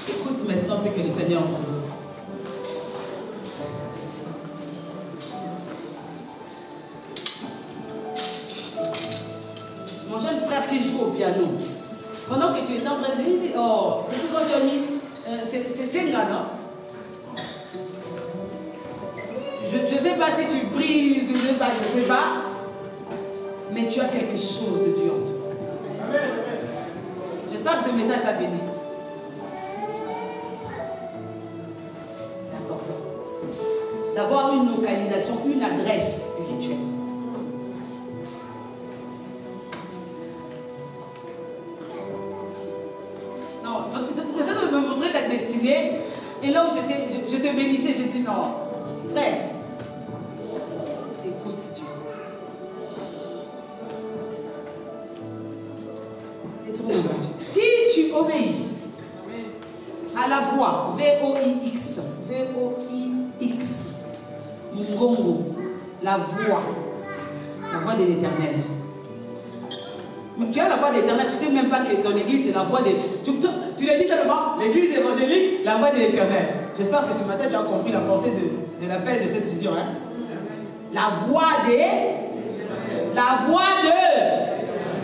Écoute maintenant ce que le Seigneur dit. Mon jeune frère qui joue au piano, pendant que tu étais en train de dire, oh, c'est tout quand tu as mis, c'est là, non? Je ne sais pas si tu pries, je ne sais pas, mais tu as quelque chose de Dieu en toi. J'espère que ce message t'a béni. C'est important d'avoir une localisation, une adresse spirituelle. Non, j'essaie de me montrer ta destinée, et là où je te bénissais, j'ai dit non, frère. Écoute Dieu. Si tu obéis à la voix, V-O-I-X, V-O-I-X, Mungongo, la voix de l'Éternel. Tu as la voix de l'Éternel, tu ne sais même pas que ton église c'est la voix de... Tu le dis simplement, l'église évangélique, la voix de l'Éternel. J'espère que ce matin tu as compris la portée de l'appel de cette vision. Hein? La voix de...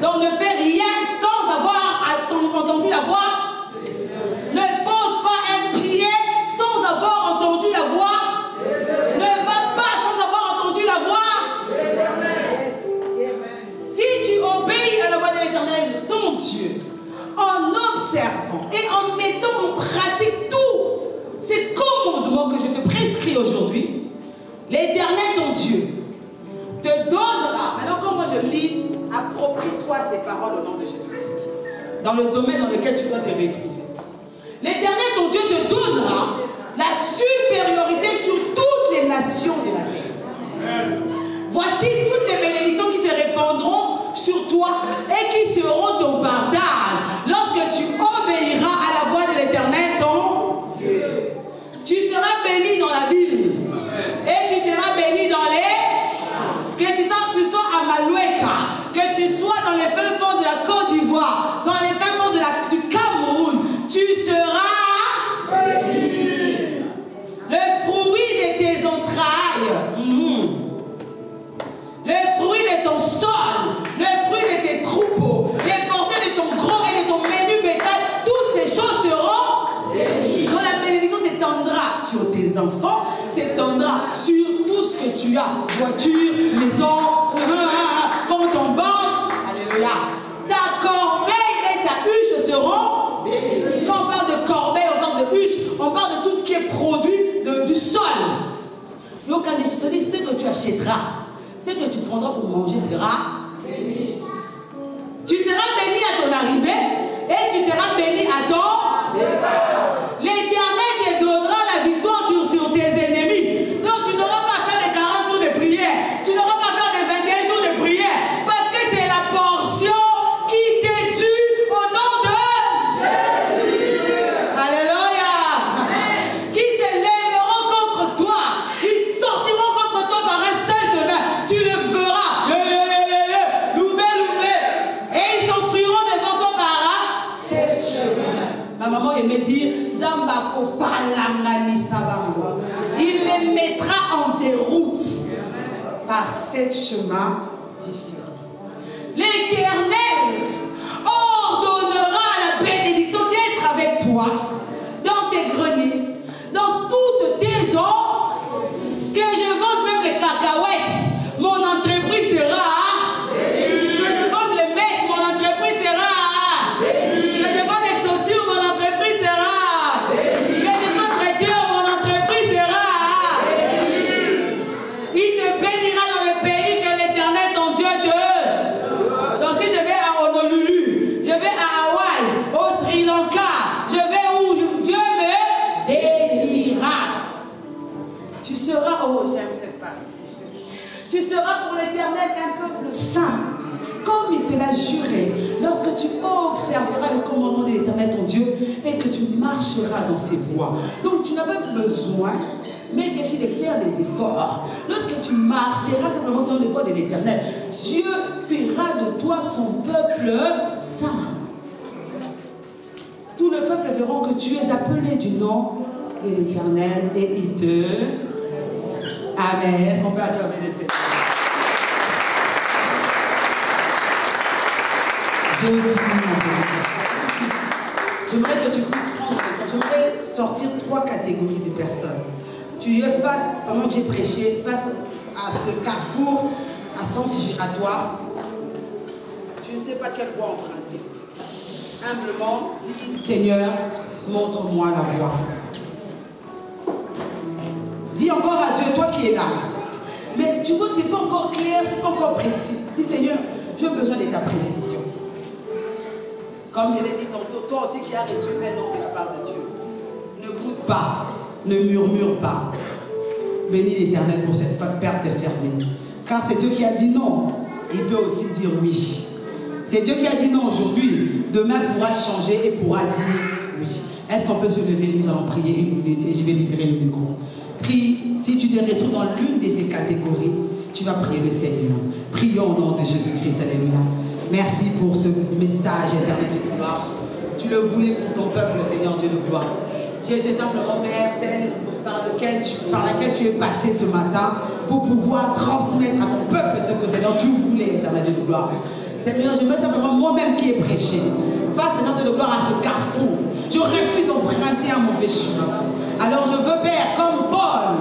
Donc ne fais rien sans avoir entendu la voix. Ne pose pas un pied sans avoir entendu la voix. Ne va pas sans avoir entendu la voix. Si tu obéis à la voix de l'Éternel, ton Dieu, en observant et en mettant en pratique tout ces commandements que je te prescris aujourd'hui, l'Éternel, ton Dieu, te donnera. Maintenant, quand moi je lis, approprie-toi ces paroles au nom de Jésus-Christ. Dans le domaine dans lequel tu dois te retrouver. L'Éternel, ton Dieu, te donnera la supériorité sur toutes les nations de la terre. Voici toutes les bénédictions qui se répandront sur toi et qui seront ton partage lorsque tu obéiras à la voix de l'Éternel, ton Dieu. Tu seras béni dans la ville et tu seras béni dans les... Que tu sois à Maloueka, que tu sois dans les fins fonds de la Côte d'Ivoire, dans les fins fonds du Cameroun, tu seras béni. Le fruit de tes entrailles, le fruit de ton sol, le fruit de tes troupeaux, les portées de ton gros et de ton menu bétail, toutes ces choses seront bénies. Donc la bénédiction s'étendra sur tes enfants, s'étendra sur tout ce que tu as, voiture, maison, compte en banque, alléluia. Ta corbeille et ta huche seront bénies. Quand on parle de corbeille, on parle de huche, on parle de tout ce qui est produit du sol. Donc quand je te dis, achèteras, ce que tu prendras pour manger sera béni. Tu seras béni à ton arrivée et tu seras béni à ton départ. L'Éternel te donnera la victoire sur tes ennemis. Donc tu n'auras pas à faire les 40 jours de prière. Tu n'auras pas à faire les 21 jours de prière. Parce que c'est la portion qui t'est due au nom de Jésus. Alléluia. Qui se lèveront contre toi. Ils sortiront contre toi par un seul chemin. Tu le feras. Loubé, loubé. Et ils s'enfuiront devant toi par 7 chemins. Ma maman aimait dire, il les mettra en déroute par 7 chemins différents. L'Éternel ordonnera à la bénédiction d'être avec toi dans tes greniers, dans toutes tes eaux, que je vende même les cacahuètes, mon entreprise sera. Que je vende les mèches, mon entreprise sera. Que je vende les chaussures, mon entreprise sera. Que je sois traiteur, mon entreprise sera. Il te bénira dans le pays que l'Éternel ton Dieu te. Donc si je vais à Honolulu, je vais à Hawaï, au Sri Lanka, je vais où Dieu me bénira. Tu seras, oh j'aime cette partie. Tu seras pour l'Éternel un peuple saint, comme il te l'a juré, lorsque tu observeras le commandement de l'Éternel ton Dieu et que tu marcheras dans ses voies. Donc tu n'as pas besoin, mais de faire des efforts. Lorsque tu marcheras simplement sur les voies de l'Éternel, Dieu fera de toi son peuple saint. Tout le peuple verront que tu es appelé du nom de l'Éternel et il te... Amen. Est-ce qu'on peut acclamer le Seigneur? J'aimerais que tu puisses prendre le temps. J'aimerais sortir 3 catégories de personnes. Tu es face, pendant que j'ai prêché, face à ce carrefour à sens giratoire. Tu ne sais pas quelle voie emprunter. Humblement, dis, Seigneur, montre-moi la voie. Dis encore à Dieu, toi qui es là. Mais tu vois, ce n'est pas encore clair, ce n'est pas encore précis. Dis, Seigneur, j'ai besoin de ta précision. Comme je l'ai dit tantôt, toi aussi qui as reçu un nom de la part de Dieu. Ne boude pas, ne murmure pas. Bénis l'Éternel pour cette perte fermée. Car c'est Dieu qui a dit non. Il peut aussi dire oui. C'est Dieu qui a dit non aujourd'hui. Demain pourra changer et pourra dire oui. Est-ce qu'on peut se lever? Nous allons prier une minute et je vais libérer le micro. Prie, si tu te retrouves dans l'une de ces catégories, tu vas prier le Seigneur. Prions au nom de Jésus-Christ. Alléluia. Merci pour ce message éternel de gloire. Tu le voulais pour ton peuple, le Seigneur Dieu de gloire. J'ai été simplement, Père, celle par laquelle tu es passé ce matin pour pouvoir transmettre à ton peuple ce que, Seigneur, tu voulais, éternel Dieu de gloire. Seigneur, je veux simplement moi-même qui ai prêché, face, Seigneur Dieu de gloire, à ce carrefour. Je refuse d'emprunter un mauvais chemin. Alors je veux, Père, comme Paul,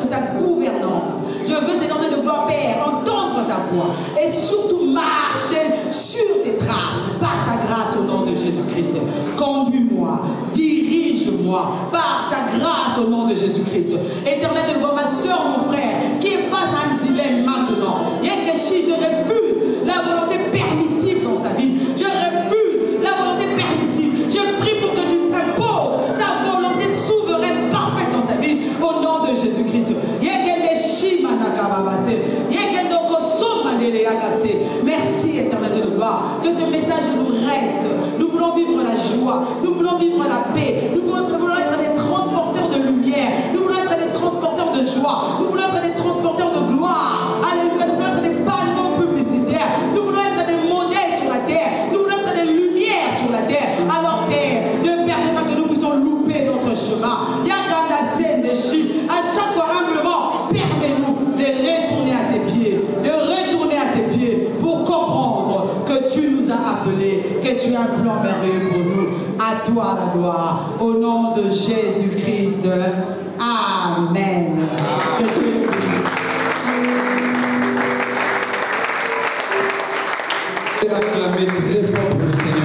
ta gouvernance. Je veux, Seigneur Dieu de gloire, Père, entendre ta voix et surtout marcher sur tes traces par ta grâce au nom de Jésus-Christ. Conduis-moi, dirige-moi par ta grâce au nom de Jésus-Christ. Éternel Dieu de gloire, ma soeur, mon frère, qui est face à un dilemme maintenant. Je refuse la volonté permissive dans sa vie. Je refuse la volonté permissive. Je prie pour que tu imposes ta volonté souveraine, parfaite dans sa vie, au nom de Jésus-Christ. Merci, éternel Dieu de gloire, que ce message nous reste. Nous voulons vivre la joie, nous voulons vivre la paix, nous voulons être des transporteurs de lumière, nous voulons être des transporteurs de joie, nous voulons être des transporteurs de gloire. Alléluia, nous voulons être des panneaux publicitaires, nous voulons être des modèles sur la terre, nous voulons être des lumières sur la terre. Alors Père, ne permets pas que nous puissions louper notre chemin. À chaque fois humblement, permets-nous de retourner à tes pieds, pour comprendre que tu nous as appelés, que tu as un plan merveilleux pour nous. À toi la gloire, au nom de Jésus-Christ. Amen. Que Dieu nous bénisse. Acclamez très fort pour le Seigneur.